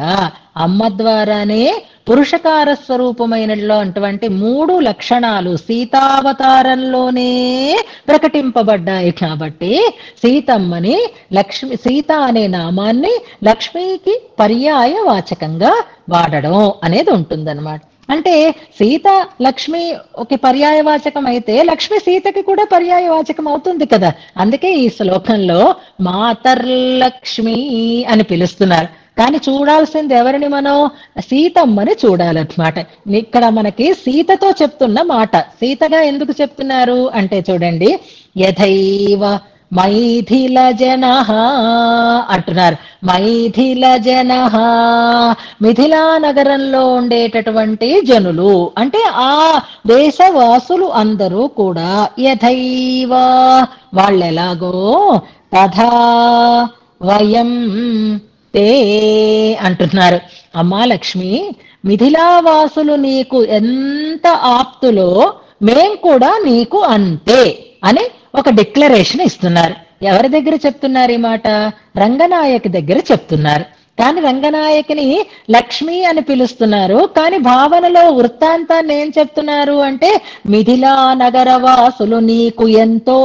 అమ్మ ద్వారానే పురుషకార స్వరూపమైనటువంటి 3 లక్షణాలు సీతావతారంలోనే ప్రకటింపబడ్డాయి. కాబట్టి సీతమ్మని లక్ష్మి, సీత అనే నామాన్ని లక్ష్మికి పర్యాయ వాచకంగా వాడడం అనేది ఉంటుందన్నమాట. అంటే సీత లక్ష్మి ఒక పర్యాయవాచకం అయితే లక్ష్మి సీతకి కూడా పర్యాయవాచకం అవుతుంది కదా. అందుకే ఈ శ్లోకంలో మాతర్లక్ష్మి అని పిలుస్తున్నారు. కానీ చూడాల్సింది ఎవరిని? మనం సీతమ్మని చూడాలన్నమాట. ఇక్కడ మనకి సీతతో చెప్తున్న మాట. సీతగా ఎందుకు చెప్తున్నారు అంటే చూడండి, యథైవ మైథిల జన అంటున్నారు. మైథిల జన, మిథిలా నగరంలో ఉండేటటువంటి జనులు అంటే ఆ దేశవాసులు అందరూ కూడా యథైవ వాళ్ళెలాగో తథా వయం తే అంటున్నారు. అమ్మా లక్ష్మి, మిథిలావాసులు నీకు ఎంత ఆప్తులో మేం కూడా నీకు అంతే అని ఒక డిక్లరేషన్ ఇస్తున్నారు. ఎవరి దగ్గర చెప్తున్నారు ఈ మాట? రంగనాయకి దగ్గర చెప్తున్నారు. కానీ రంగనాయకిని లక్ష్మి అని పిలుస్తున్నారు. కానీ భావనలో వృత్తాంతాన్ని ఏం చెప్తున్నారు అంటే మిథిలా నగరవాసులు నీకు ఎంతో,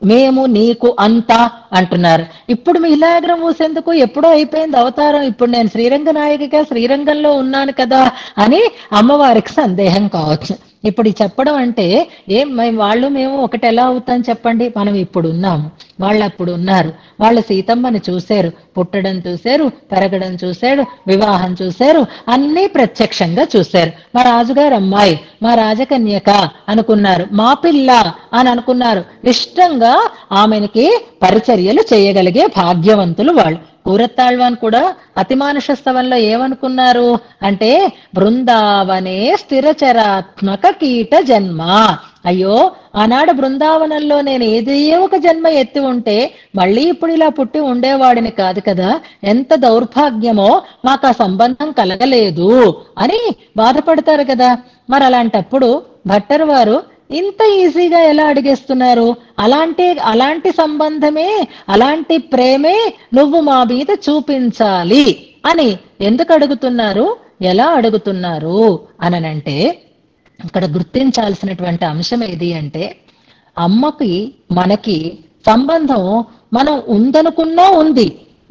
మేము నీకు అంతా అంటున్నారు. ఇప్పుడు మిథిలాగ్రం మూసేందుకు? ఎప్పుడో అయిపోయింది అవతారం. ఇప్పుడు నేను శ్రీరంగనాయకిగా శ్రీరంగంలో ఉన్నాను కదా అని అమ్మవారికి సందేహం కావచ్చు. ఇప్పుడు చెప్పడం అంటే ఏం వాళ్ళు మేము ఒకటి ఎలా అవుతాం చెప్పండి? మనం ఇప్పుడు ఉన్నాము, వాళ్ళు అప్పుడు ఉన్నారు. వాళ్ళు సీతమ్మని చూశారు, పుట్టడం చూశారు, పెరగడం చూశారు, వివాహం చూశారు, అన్నీ ప్రత్యక్షంగా చూశారు. మా రాజుగారు అమ్మాయి, మా రాజకన్యక అనుకున్నారు, మా పిల్ల అని అనుకున్నారు. ఇష్టంగా ఆమెనికి పరిచర్యలు చేయగలిగే భాగ్యవంతులు వాళ్ళు. కూరత్తాళ్వాన్ కూడా అతిమానుష స్తవంలో ఏమనుకున్నారు అంటే బృందావనే స్థిరచరాత్మక కీట జన్మ. అయ్యో ఆనాడు బృందావనంలో నేను ఏదే ఒక జన్మ ఎత్తి ఉంటే మళ్ళీ ఇప్పుడు ఇలా పుట్టి ఉండేవాడిని కాదు కదా, ఎంత దౌర్భాగ్యమో, మాకు ఆ సంబంధం కలగలేదు అని బాధపడతారు కదా. మరి అలాంటప్పుడు భట్టరు వారు ఇంత ఈజీగా ఎలా అడిగేస్తున్నారు? అలాంటి సంబంధమే, అలాంటి ప్రేమే నువ్వు మా మీద చూపించాలి అని ఎందుకు అడుగుతున్నారు, ఎలా అడుగుతున్నారు అననంటే, ఇక్కడ గుర్తించాల్సినటువంటి అంశం ఏది అంటే, అమ్మకి మనకి సంబంధం మనం ఉందనుకున్నా ఉంది,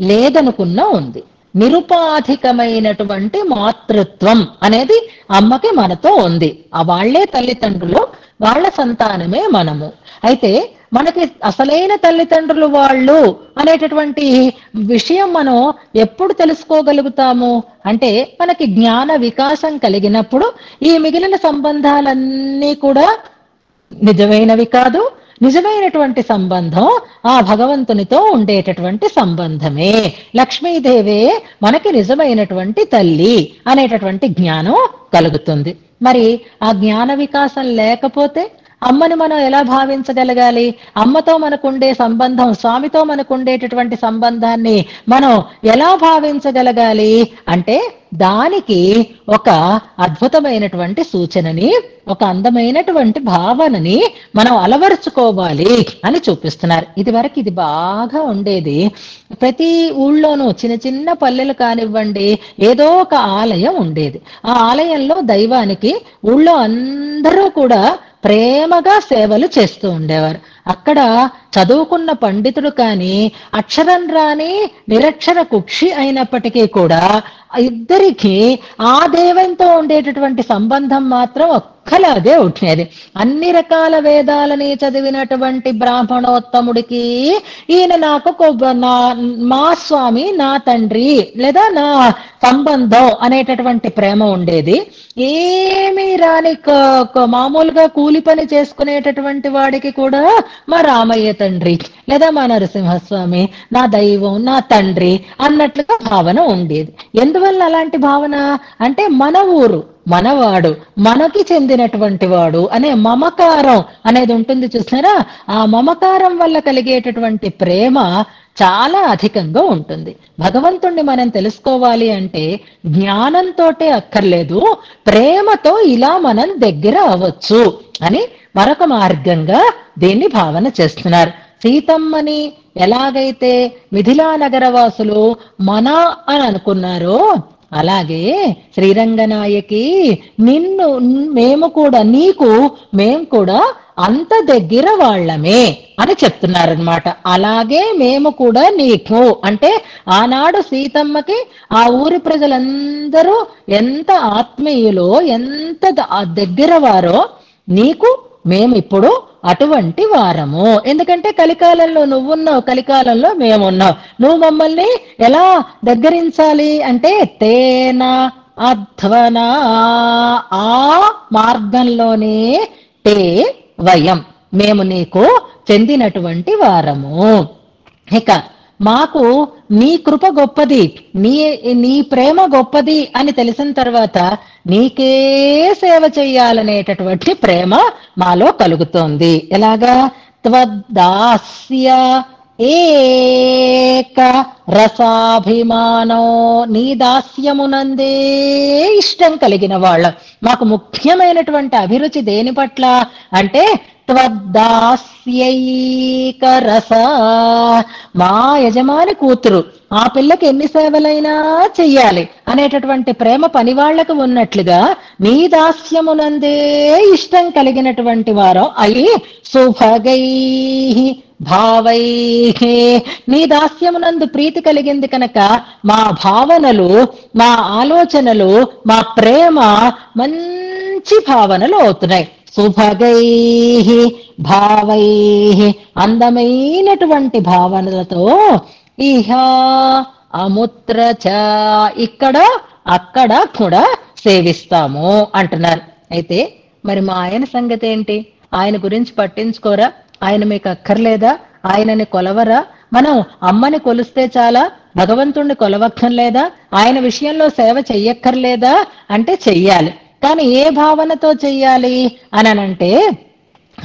లేదనుకున్నా ఉంది. నిరుపాధికమైనటువంటి మాతృత్వం అనేది అమ్మకి మనతో ఉంది. వాళ్లే తల్లిదండ్రులు, వాళ్ళ సంతానమే మనము. అయితే మనకి అసలైన తల్లిదండ్రులు వాళ్ళు అనేటటువంటి విషయం మనం ఎప్పుడు తెలుసుకోగలుగుతాము అంటే, మనకి జ్ఞాన వికాసం కలిగినప్పుడు ఈ మిగిలిన సంబంధాలన్నీ కూడా నిజమైనవి కాదు, నిజమైనటువంటి సంబంధం ఆ భగవంతునితో ఉండేటటువంటి సంబంధమే. లక్ష్మీదేవే మనకి నిజమైనటువంటి తల్లి అనేటటువంటి జ్ఞానం కలుగుతుంది. మరి ఆ జ్ఞాన వికాసం లేకపోతే అమ్మని మనం ఎలా భావించగలగాలి? అమ్మతో మనకుండే సంబంధం, స్వామితో మనకుండేటటువంటి సంబంధాన్ని మనం ఎలా భావించగలగాలి అంటే, దానికి ఒక అద్భుతమైనటువంటి సూచనని, ఒక అందమైనటువంటి భావనని మనం అలవరుచుకోవాలి అని చూపిస్తున్నారు. ఇదివరకు ఇది బాగా ఉండేది. ప్రతి ఊళ్ళోనూ చిన్న చిన్న పల్లెలు కానివ్వండి, ఏదో ఒక ఆలయం ఉండేది. ఆ ఆలయంలో దైవానికి ఊళ్ళో అందరూ కూడా ప్రేమగా సేవలు చేస్తూ ఉండేవారు. అక్కడ చదువుకున్న పండితుడు కానీ, అక్షరం రాని నిరక్షర కుక్షి అయినప్పటికీ కూడా ఇద్దరికి ఆ దేవునితో ఉండేటటువంటి సంబంధం మాత్రం ఒక్కలాగే ఉండేది. అన్ని రకాల వేదాలని చదివినటువంటి బ్రాహ్మణోత్తముడికి ఈయన నాకు మా స్వామి నా తండ్రి లేదా నా సంబంధం అనేటటువంటి ప్రేమ ఉండేది. ఏమీ రాని మామూలుగా కూలి పని చేసుకునేటటువంటి వాడికి కూడా మా రామయ్య తండ్రి లేదా మా నరసింహస్వామి నా దైవం, నా తండ్రి అన్నట్లుగా భావన ఉండేది. ఎందువల్ల అలాంటి భావన అంటే, మన ఊరు, మనవాడు, మనకి చెందినటువంటి వాడు అనే మమకారం అనేది ఉంటుంది చూసారా. ఆ మమకారం వల్ల కలిగేటటువంటి ప్రేమ చాలా అధికంగా ఉంటుంది. భగవంతుణ్ణి మనం తెలుసుకోవాలి అంటే జ్ఞానంతోటే అక్కర్లేదు, ప్రేమతో ఇలా మనం దగ్గర అవ్వచ్చు అని మరొక మార్గంగా దీన్ని భావన చేస్తున్నారు. సీతమ్మని ఎలాగైతే మిథిలా నగరవాసులు మన అని అనుకున్నారో, అలాగే శ్రీరంగనాయకి నిన్ను మేము కూడా, నీకు మేము కూడా అంత దగ్గర వాళ్ళమే అని చెప్తున్నారనమాట. అలాగే మేము కూడా నీకు అంటే, ఆనాడు సీతమ్మకి ఆ ఊరి ప్రజలందరూ ఎంత ఆత్మీయులో, ఎంత దగ్గర వారో, నీకు మేమిప్పుడు అటువంటి వారము. ఎందుకంటే కలికాలంలో నువ్వున్నావు, కలికాలంలో మేమున్నావు. నువ్వు మమ్మల్ని ఎలా దగ్గరించాలి అంటే, తేన అధ్వనా, ఆ మార్గంలోనే తే వయం, మేము నీకు చెందినటువంటి వారము. ఇక మాకు నీ కృప గొప్పది, నీ ప్రేమ గొప్పది అని తెలిసిన తర్వాత నీకే సేవ చెయ్యాలనేటటువంటి ప్రేమ మాలో కలుగుతోంది. ఎలాగా? త్వద్దాస్య ఏక రసాభిమానం, నీ దాస్యమునందే ఇష్టం కలిగిన వాళ్ళ. మాకు ముఖ్యమైనటువంటి అభిరుచి దేని పట్ల అంటే, త్వద్దాస్యైక రస, మా యజమాని కూతురు, ఆ పిల్లకి ఎన్ని సేవలైనా చెయ్యాలి అనేటటువంటి ప్రేమ పనివాళ్లకు ఉన్నట్లుగా నీ దాస్యమునందే ఇష్టం కలిగినటువంటి వారం అయి సుభగై భావై, నీ దాస్యమునందు ప్రీతి కలిగింది కనుక మా భావనలు, మా ఆలోచనలు, మా ప్రేమ మంచి భావనలు అవుతున్నాయి. సుభగై భావై, అందమైనటువంటి భావనలతో, ఇహ అముత్ర చ, ఇక్కడ అక్కడ కూడా సేవిస్తాము అంటున్నారు. అయితే మరి మా ఆయన సంగతి ఏంటి? ఆయన గురించి పట్టించుకోరా? ఆయన మీకు అక్కర్లేదా? ఆయనని కొలవరా? మనం అమ్మని కొలిస్తే చాలా, భగవంతుణ్ణి కొలవక్కర్లేదా? ఆయన విషయంలో సేవ చెయ్యక్కర్లేదా అంటే చెయ్యాలి. కానీ ఏ భావనతో చెయ్యాలి అనంటే,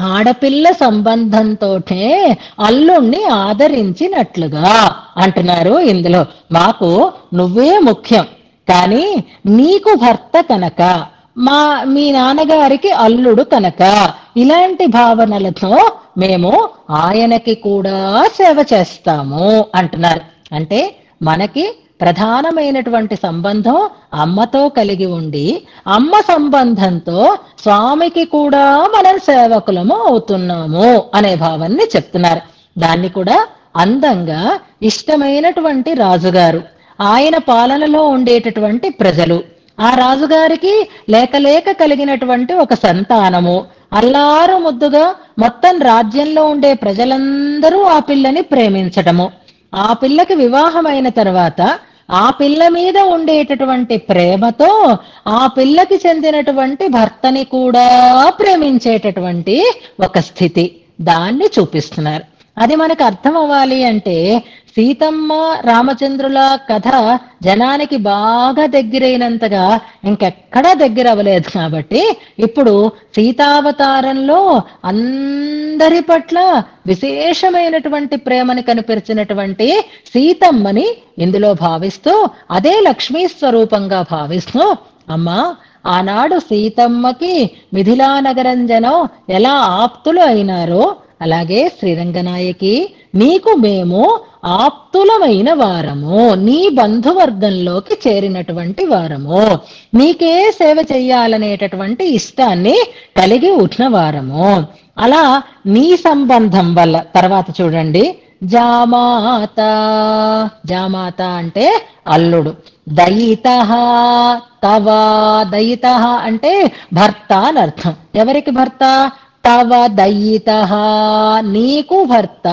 ఆడపిల్ల సంబంధంతోటే అల్లుణ్ణి ఆదరించినట్లుగా అంటున్నారు ఇందులో. మాకు నువ్వే ముఖ్యం, కానీ నీకు భర్త కనుక, మీ నాన్నగారికి అల్లుడు కనుక, ఇలాంటి భావనలతో మేము ఆయనకి కూడా సేవ చేస్తాము అంటున్నారు. అంటే మనకి ప్రధానమైనటువంటి సంబంధం అమ్మతో కలిగి ఉండి, అమ్మ సంబంధంతో స్వామికి కూడా మనం సేవకులము అవుతున్నాము అనే భావాన్ని చెప్తున్నారు. దాన్ని కూడా అందంగా ఇష్టమైనటువంటి రాజుగారు, ఆయన పాలనలో ఉండేటటువంటి ప్రజలు, ఆ రాజుగారికి లేక లేక కలిగినటువంటి ఒక సంతానము, అల్లారు ముద్దుగా మొత్తం రాజ్యంలో ఉండే ప్రజలందరూ ఆ పిల్లని ప్రేమించటము, ఆ పిల్లకి వివాహమైన తర్వాత ఆ పిల్ల మీద ఉండేటటువంటి ప్రేమతో ఆ పిల్లకి చెందినటువంటి భర్తని కూడా ప్రేమించేటటువంటి ఒక స్థితి, దాన్ని చూపిస్తున్నారు. అది మనకు అర్థం అవ్వాలి అంటే సీతమ్మ రామచంద్రుల కథ జనానికి బాగా దగ్గరైనంతగా ఇంకెక్కడా దగ్గర అవ్వలేదు. కాబట్టి ఇప్పుడు సీతావతారంలో అందరి పట్ల విశేషమైనటువంటి ప్రేమని కనిపించినటువంటి సీతమ్మని ఇందులో భావిస్తూ, అదే లక్ష్మీ స్వరూపంగా భావిస్తూ, అమ్మా ఆనాడు సీతమ్మకి మిథిలా నగరం జనం ఎలా ఆప్తులు అయినారో, అలాగే శ్రీరంగనాయకి నీకు మేము ఆప్తులమైన వారము, నీ బంధువర్గంలోకి చేరినటువంటి వారము, నీకే సేవ చెయ్యాలనేటటువంటి ఇష్టాన్ని కలిగి ఉన్న వారము. అలా నీ సంబంధం వల్ల తర్వాత చూడండి, జామాత, జామాత అంటే అల్లుడు, దయిత తవ, దయిత అంటే భర్త అని అర్థం. ఎవరికి భర్త? తవ దయిత, నీకు భర్త,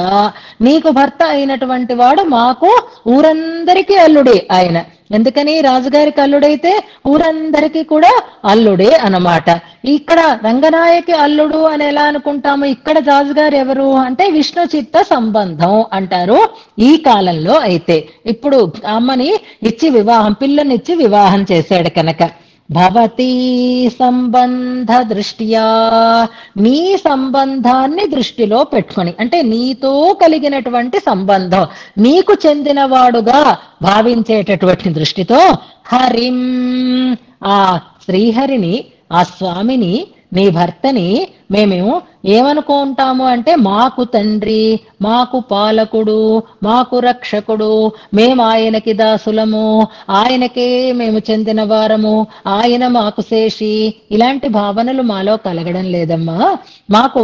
నీకు భర్త అయినటువంటి వాడు మాకు ఊరందరికీ అల్లుడే ఆయన. ఎందుకని రాజుగారికి అల్లుడైతే ఊరందరికీ కూడా అల్లుడే అన్నమాట. ఇక్కడ రంగనాయకి అల్లుడు అని ఎలా అనుకుంటాము? ఇక్కడ రాజుగారు ఎవరు అంటే విష్ణు చిత్త సంబంధం అంటారు ఈ కాలంలో. అయితే ఇప్పుడు అమ్మని ఇచ్చి వివాహం, పిల్లనిచ్చి వివాహం చేశాడు కనుక భవతీ సంబంధ దృష్ట్యా, నీ సంబంధాన్ని దృష్టిలో పెట్టుకొని, అంటే నీతో కలిగినటువంటి సంబంధం, నీకు చెందినవాడుగా భావించేటటువంటి దృష్టితో హరిం, ఆ శ్రీహరిని, ఆ స్వామిని, నీ భర్తని మేము ఏమనుకుంటాము అంటే మాకు తండ్రి, మాకు పాలకుడు, మాకు రక్షకుడు, మేము ఆయనకి దాసులము, ఆయనకే మేము చెందిన వారము, ఆయన మాకు శేషి, ఇలాంటి భావనలు మాలో కలగడం లేదమ్మా. మాకు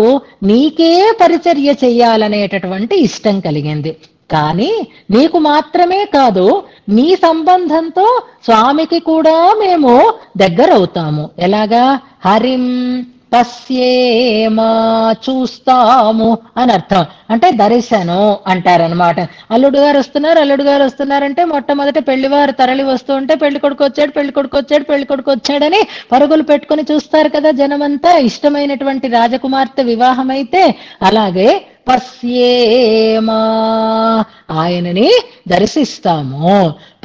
నీకే పరిచర్య చెయ్యాలనేటటువంటి ఇష్టం కలిగింది. కానీ నీకు మాత్రమే కాదు, నీ సంబంధంతో స్వామికి కూడా మేము దగ్గరవుతాము. ఎలాగా? హరిం పశ్యేమా, చూస్తాము అని అర్థం. అంటే దర్శనం అంటారనమాట. అల్లుడు గారు వస్తున్నారు, అల్లుడు గారు వస్తున్నారంటే మొట్టమొదట పెళ్లివారు తరలి వస్తూ ఉంటే పెళ్లి కొడుకు వచ్చాడు, పెళ్లి కొడుకు వచ్చాడు, పెళ్లి కొడుకు వచ్చాడని పరుగులు పెట్టుకుని చూస్తారు కదా జనమంతా. ఇష్టమైనటువంటి రాజకుమార్తె వివాహం అయితే అలాగే పశ్యేమా, ఆయనని దర్శిస్తాము.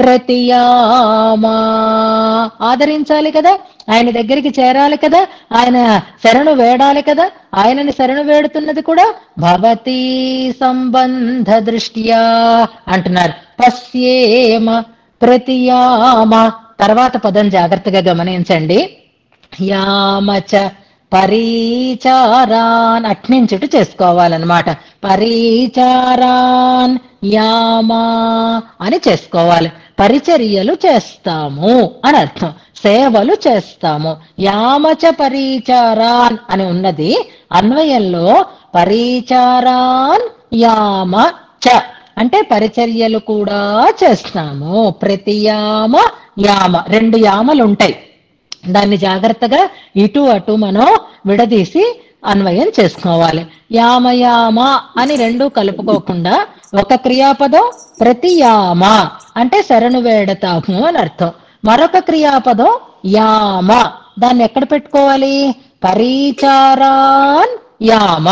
ప్రతియామా, ఆదరించాలి కదా, ఆయన దగ్గరికి చేరాలి కదా, ఆయన శరణు వేడాలి కదా. ఆయనని శరణు వేడుతున్నది కూడా భవతీ సంబంధ దృష్ట్యా అంటున్నారు. పశ్యేమ ప్రతియామ. తర్వాత పదం జాగ్రత్తగా గమనించండి. యామచ పరిచారాన్, అట్నించుట చేసుకోవాలన్నమాట. పరిచారాన్ యామా అని చేసుకోవాలి. పరిచర్యలు చేస్తాము అని అర్థం, సేవలు చేస్తాము. యామచ పరిచారాన్ అని ఉన్నది అన్వయంలో పరిచారాన్ యామ చ అంటే పరిచర్యలు కూడా చేస్తాము. ప్రతియామ యామ, రెండు యామలు ఉంటాయి. దాన్ని జాగ్రత్తగా ఇటు అటు మనం విడదీసి అన్వయం చేసుకోవాలి. యామయామ అని రెండు కలుపుకోకుండా ఒక క్రియాపదం ప్రతియామ అంటే శరణు వేడతాము అని అర్థం. మరొక క్రియాపదం యామ, దాన్ని ఎక్కడ పెట్టుకోవాలి? పరిచారాన్ యామ,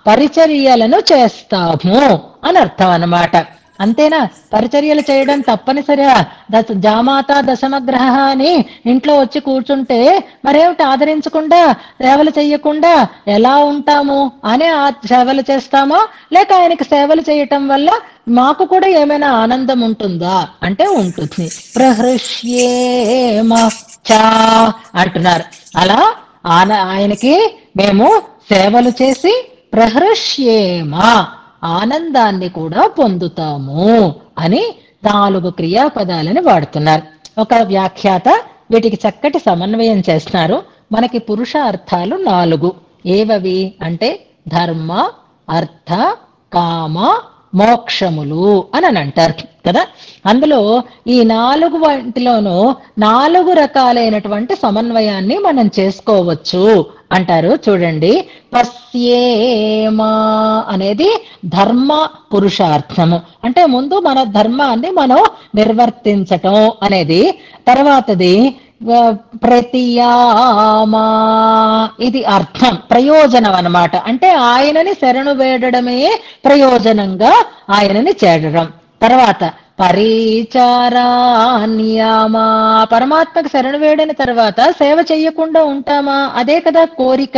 పరిచర్యలను చేస్తాము అని అర్థం అన్నమాట. అంతేనా? పరిచర్యలు చేయడం తప్పనిసరిగా జామాత దశమగ్రహ అని ఇంట్లో వచ్చి కూర్చుంటే మరేమిటి ఆదరించకుండా సేవలు చెయ్యకుండా ఎలా ఉంటాము అనే ఆ సేవలు చేస్తామో, లేక ఆయనకి సేవలు చేయటం వల్ల మాకు కూడా ఏమైనా ఆనందం ఉంటుందా అంటే ఉంటుంది. ప్రహృష్యేమ చా అంటున్నారు. అలా ఆయనకి మేము సేవలు చేసి ప్రహృష్యేమ ఆనందాన్ని కూడా పొందుతాము అని 4 క్రియాపదాలని వాడుతున్నారు. ఒక వ్యాఖ్యాత వీటికి చక్కటి సమన్వయం చేస్తున్నారు. మనకి పురుషార్థాలు 4 ఏవవి అంటే ధర్మ, అర్థ, కామ, మోక్షములు అని అంటారు కదా. అందులో ఈ 4 వాటిలోనూ 4 రకాలైనటువంటి సమన్వయాన్ని మనం చేసుకోవచ్చు అంటారు. చూడండి, పశ్యేమా అనేది ధర్మ పురుషార్థము. అంటే ముందు మన ధర్మాన్ని మనం నిర్వర్తించటం అనేది. తర్వాతది ప్రతియామా, ఇది అర్థం, ప్రయోజనం అన్నమాట. అంటే ఆయనని శరణు వేడడమే ప్రయోజనంగా ఆయనని చేరడం. తర్వాత పరిచారాన్యామా, పరమాత్మకు శరణు వేడిన తర్వాత సేవ చెయ్యకుండా ఉంటామా? అదే కదా కోరిక.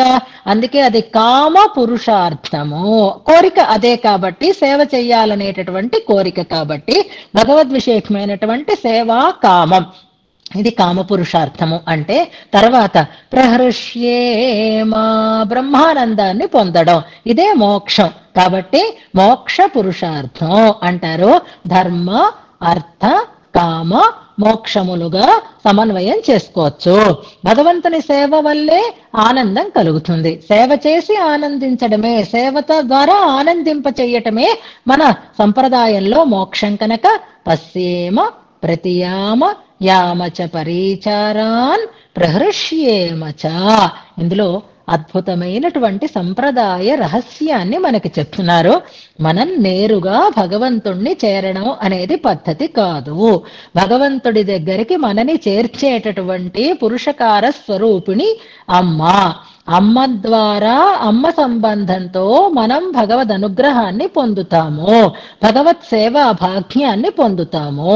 అందుకే అది కామ పురుషార్థము. కోరిక అదే కాబట్టి, సేవ చెయ్యాలనేటటువంటి కోరిక కాబట్టి భగవద్విషేకమైనటువంటి సేవా కామం, ఇది కామపురుషార్థము. అంటే తర్వాత ప్రహృష్యేమా, బ్రహ్మానందాన్ని పొందడం, ఇదే మోక్షం. కాబట్టి మోక్ష పురుషార్థం అంటారు. ధర్మ, అర్థ, కామ, మోక్షములుగా సమన్వయం చేసుకోవచ్చు. భగవంతుని సేవ వల్లే ఆనందం కలుగుతుంది. సేవ చేసి ఆనందించడమే, సేవత ద్వారా ఆనందింప చెయ్యటమే మన సంప్రదాయంలో మోక్షం. కనుక పశ్యేమ ప్రతియామ యామచ పరిచారాన్ ప్రహృష్యేమచ. ఇందులో అద్భుతమైనటువంటి సంప్రదాయ రహస్యాన్ని మనకి చెప్తున్నారు. మనం నేరుగా భగవంతుణ్ణి చేరడం అనేది పద్ధతి కాదు. భగవంతుడి దగ్గరికి మనని చేర్చేటటువంటి పురుషకార స్వరూపిణి అమ్మ. అమ్మ ద్వారా, అమ్మ సంబంధంతో మనం భగవద్ అనుగ్రహాన్ని పొందుతాము, భగవత్ సేవా భాగ్యాన్ని పొందుతాము.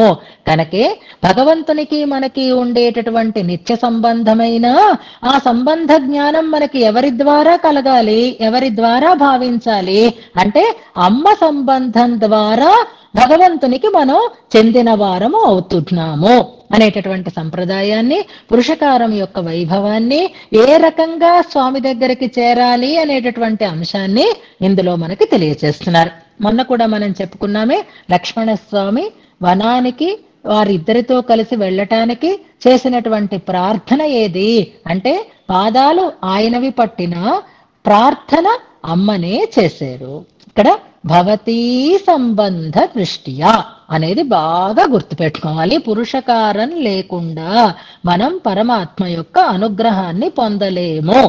కనుకే భగవంతునికి మనకి ఉండేటటువంటి నిత్య సంబంధమైన ఆ సంబంధ జ్ఞానం మనకి ఎవరి ద్వారా కలగాలి, ఎవరి ద్వారా భావించాలి అంటే అమ్మ సంబంధం ద్వారా భగవంతునికి మనం చెందిన వారము అవుతున్నాము అనేటటువంటి సంప్రదాయాన్ని, పురుషకారం యొక్క వైభవాన్ని, ఏ రకంగా స్వామి దగ్గరికి చేరాలి అనేటటువంటి అంశాన్ని ఇందులో మనకి తెలియచేస్తున్నారు. మొన్న కూడా మనం చెప్పుకున్నామే, లక్ష్మణస్వామి వనానికి వారిద్దరితో కలిసి వెళ్ళటానికి చేసినటువంటి ప్రార్థన ఏది అంటే, పాదాలు ఆయనవి పట్టిన ప్రార్థన అమ్మనే చేశారు. ఇక్కడ భవతీ సంబంధ దృష్ట్యా అనేది బాగా గుర్తుపెట్టుకోవాలి. పురుషకారం లేకుండా మనం పరమాత్మ యొక్క అనుగ్రహాన్ని పొందలేము.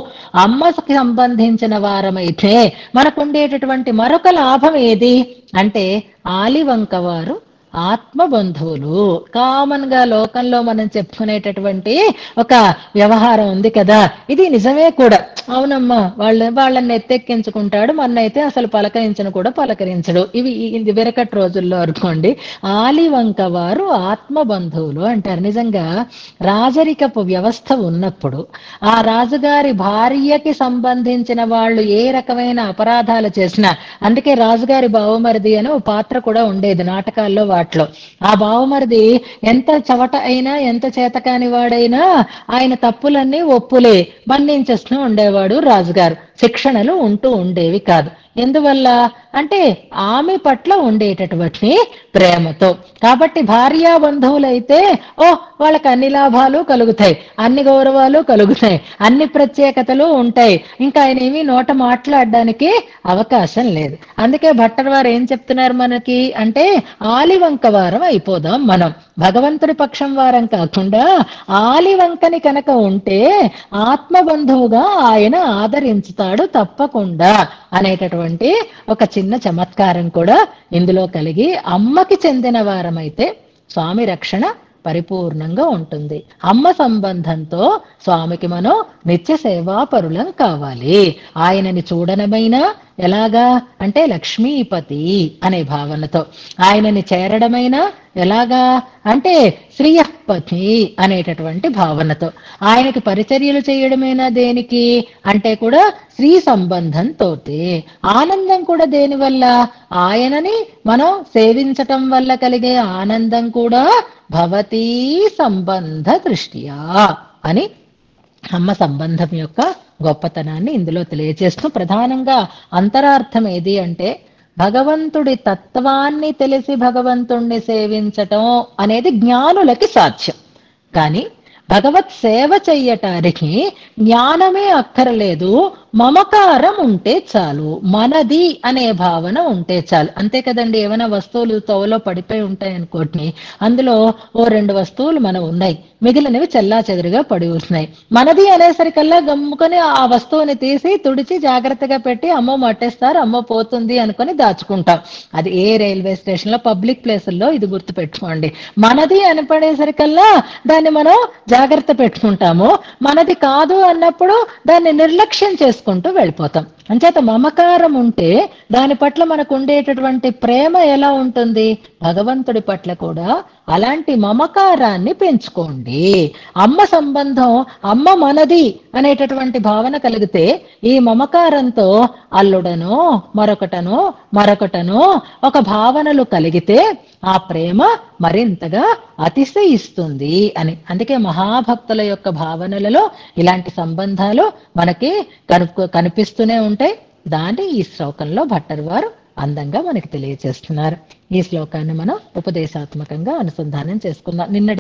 అమ్మకి సంబంధించిన వారమైతే మనకుండేటటువంటి మరొక లాభం ఏది అంటే, ఆలివంక వారు ఆత్మబంధువులు. కామన్ గా లోకంలో మనం చెప్పుకునేటటువంటి ఒక వ్యవహారం ఉంది కదా, ఇది నిజమే కూడా. అవునమ్మా, వాళ్ళని ఎత్తెక్కించుకుంటాడు, మన్నైతే అసలు పలకరించను కూడా పలకరించడు. ఇది వెనకటి రోజుల్లో అనుకోండి. ఆలివంక వారు ఆత్మబంధువులు అంటారు. నిజంగా రాజరికపు వ్యవస్థ ఉన్నప్పుడు ఆ రాజుగారి భార్యకి సంబంధించిన వాళ్ళు ఏ రకమైన అపరాధాలు చేసినా, అందుకే రాజుగారి బావమరిది అని ఓ పాత్ర కూడా ఉండేది నాటకాల్లో. వాటిలో ఆ బావమరిది ఎంత చవట అయినా, ఎంత చేతకాని వాడైనా ఆయన తప్పులన్నీ ఒప్పులే మన్నించేస్తూ ఉండేవాడు రాజుగారు. శిక్షణలు ఉంటూ ఉండేవి కాదు. ఎందువల్ల అంటే ఆమె పట్ల ఉండేటటువంటి ప్రేమతో. కాబట్టి భార్యా బంధువులైతే వాళ్ళకి అన్ని లాభాలు కలుగుతాయి, అన్ని గౌరవాలు కలుగుతాయి, అన్ని ప్రత్యేకతలు ఉంటాయి. ఇంకా ఆయన ఏమీ నోట మాట్లాడడానికి అవకాశం లేదు. అందుకే భట్టర్ వారు ఏం చెప్తున్నారు మనకి అంటే, ఆలివంక వారం అయిపోదాం మనం. భగవంతుడి పక్షం వారం కాకుండా ఆలివంకని కనుక ఉంటే ఆత్మబంధువుగా ఆయన ఆదరించుతాడు తప్పకుండా అనేటటువంటి ఒక చిన్న చమత్కారం కూడా ఇందులో కలిగి, అమ్మకి చెందిన వారమైతే స్వామి రక్షణ పరిపూర్ణంగా ఉంటుంది. అమ్మ సంబంధంతో స్వామికి మనం నిత్య సేవాపరులం కావాలి. ఆయనని చూడనమైనా, ఎలాగా అంటే లక్ష్మీపతి అనే భావనతో, ఆయనని చేరడమైనా ఎలాగా అంటే శ్రీయపతి అనేటటువంటి భావనతో, ఆయనకి పరిచర్యలు చేయడమైనా దేనికి అంటే కూడా శ్రీ సంబంధంతో, ఆనందం కూడా దేనివల్ల ఆయనని మనం సేవించటం వల్ల కలిగే ఆనందం కూడా భవతీ సంబంధ దృష్ట్యా అని అమ్మ సంబంధం యొక్క గొప్పతనాన్ని ఇందులో తెలియజేస్తూ, ప్రధానంగా అంతరార్థం ఏది అంటే భగవంతుడి తత్వాన్ని తెలిసి భగవంతుణ్ణి సేవించటం అనేది జ్ఞానులకి సాధ్యం. కానీ భగవత్ సేవ చెయ్యటానికి జ్ఞానమే అక్కర్లేదు, మమకారం ఉంటే చాలు, మనది అనే భావన ఉంటే చాలు. అంతే కదండి. ఏమైనా వస్తువులు తోవలో పడిపోయి ఉంటాయి అనుకోండి, అందులో ఓ 2 వస్తువులు మనం ఉన్నాయి, మిగిలినవి చెల్లా చెదురుగా పడి ఉన్నాయి. మనది అనేసరికల్లా గమ్ముకొని ఆ వస్తువుని తీసి తుడిచి జాగ్రత్తగా పెట్టి అమ్మో మట్టేస్తారు, అమ్మో పోతుంది అనుకొని దాచుకుంటాం. అది ఏ రైల్వే స్టేషన్ లో, పబ్లిక్ ప్లేసుల్లో ఇది గుర్తు పెట్టుకోండి. మనది అని పడేసరికల్లా దాన్ని మనం జాగ్రత్త పెట్టుకుంటాము, మనది కాదు అన్నప్పుడు దాన్ని నిర్లక్ష్యం చేసుకుంటూ వెళ్ళిపోతాం. అంచేత మమకారం ఉంటే దాని పట్ల మనకు ఉండేటటువంటి ప్రేమ ఎలా ఉంటుంది, భగవంతుడి పట్ల కూడా అలాంటి మమకారాన్ని పెంచుకోండి. అమ్మ సంబంధం, అమ్మ మనది అనేటటువంటి భావన కలిగితే ఈ మమకారంతో అల్లుడనో మరొకటనో ఒక భావనలు కలిగితే ఆ ప్రేమ మరింతగా అతిశయిస్తుంది అని. అందుకే మహాభక్తుల యొక్క భావనలలో ఇలాంటి సంబంధాలు మనకి కనిపిస్తూనే ఉంటాయి. దాన్ని ఈ శ్లోకంలో భట్టర్ వారు అందంగా మనకి తెలియజేస్తున్నారు. ఈ శ్లోకాన్ని మనం ఉపదేశాత్మకంగా అనుసంధానం చేసుకుందాం. నిన్న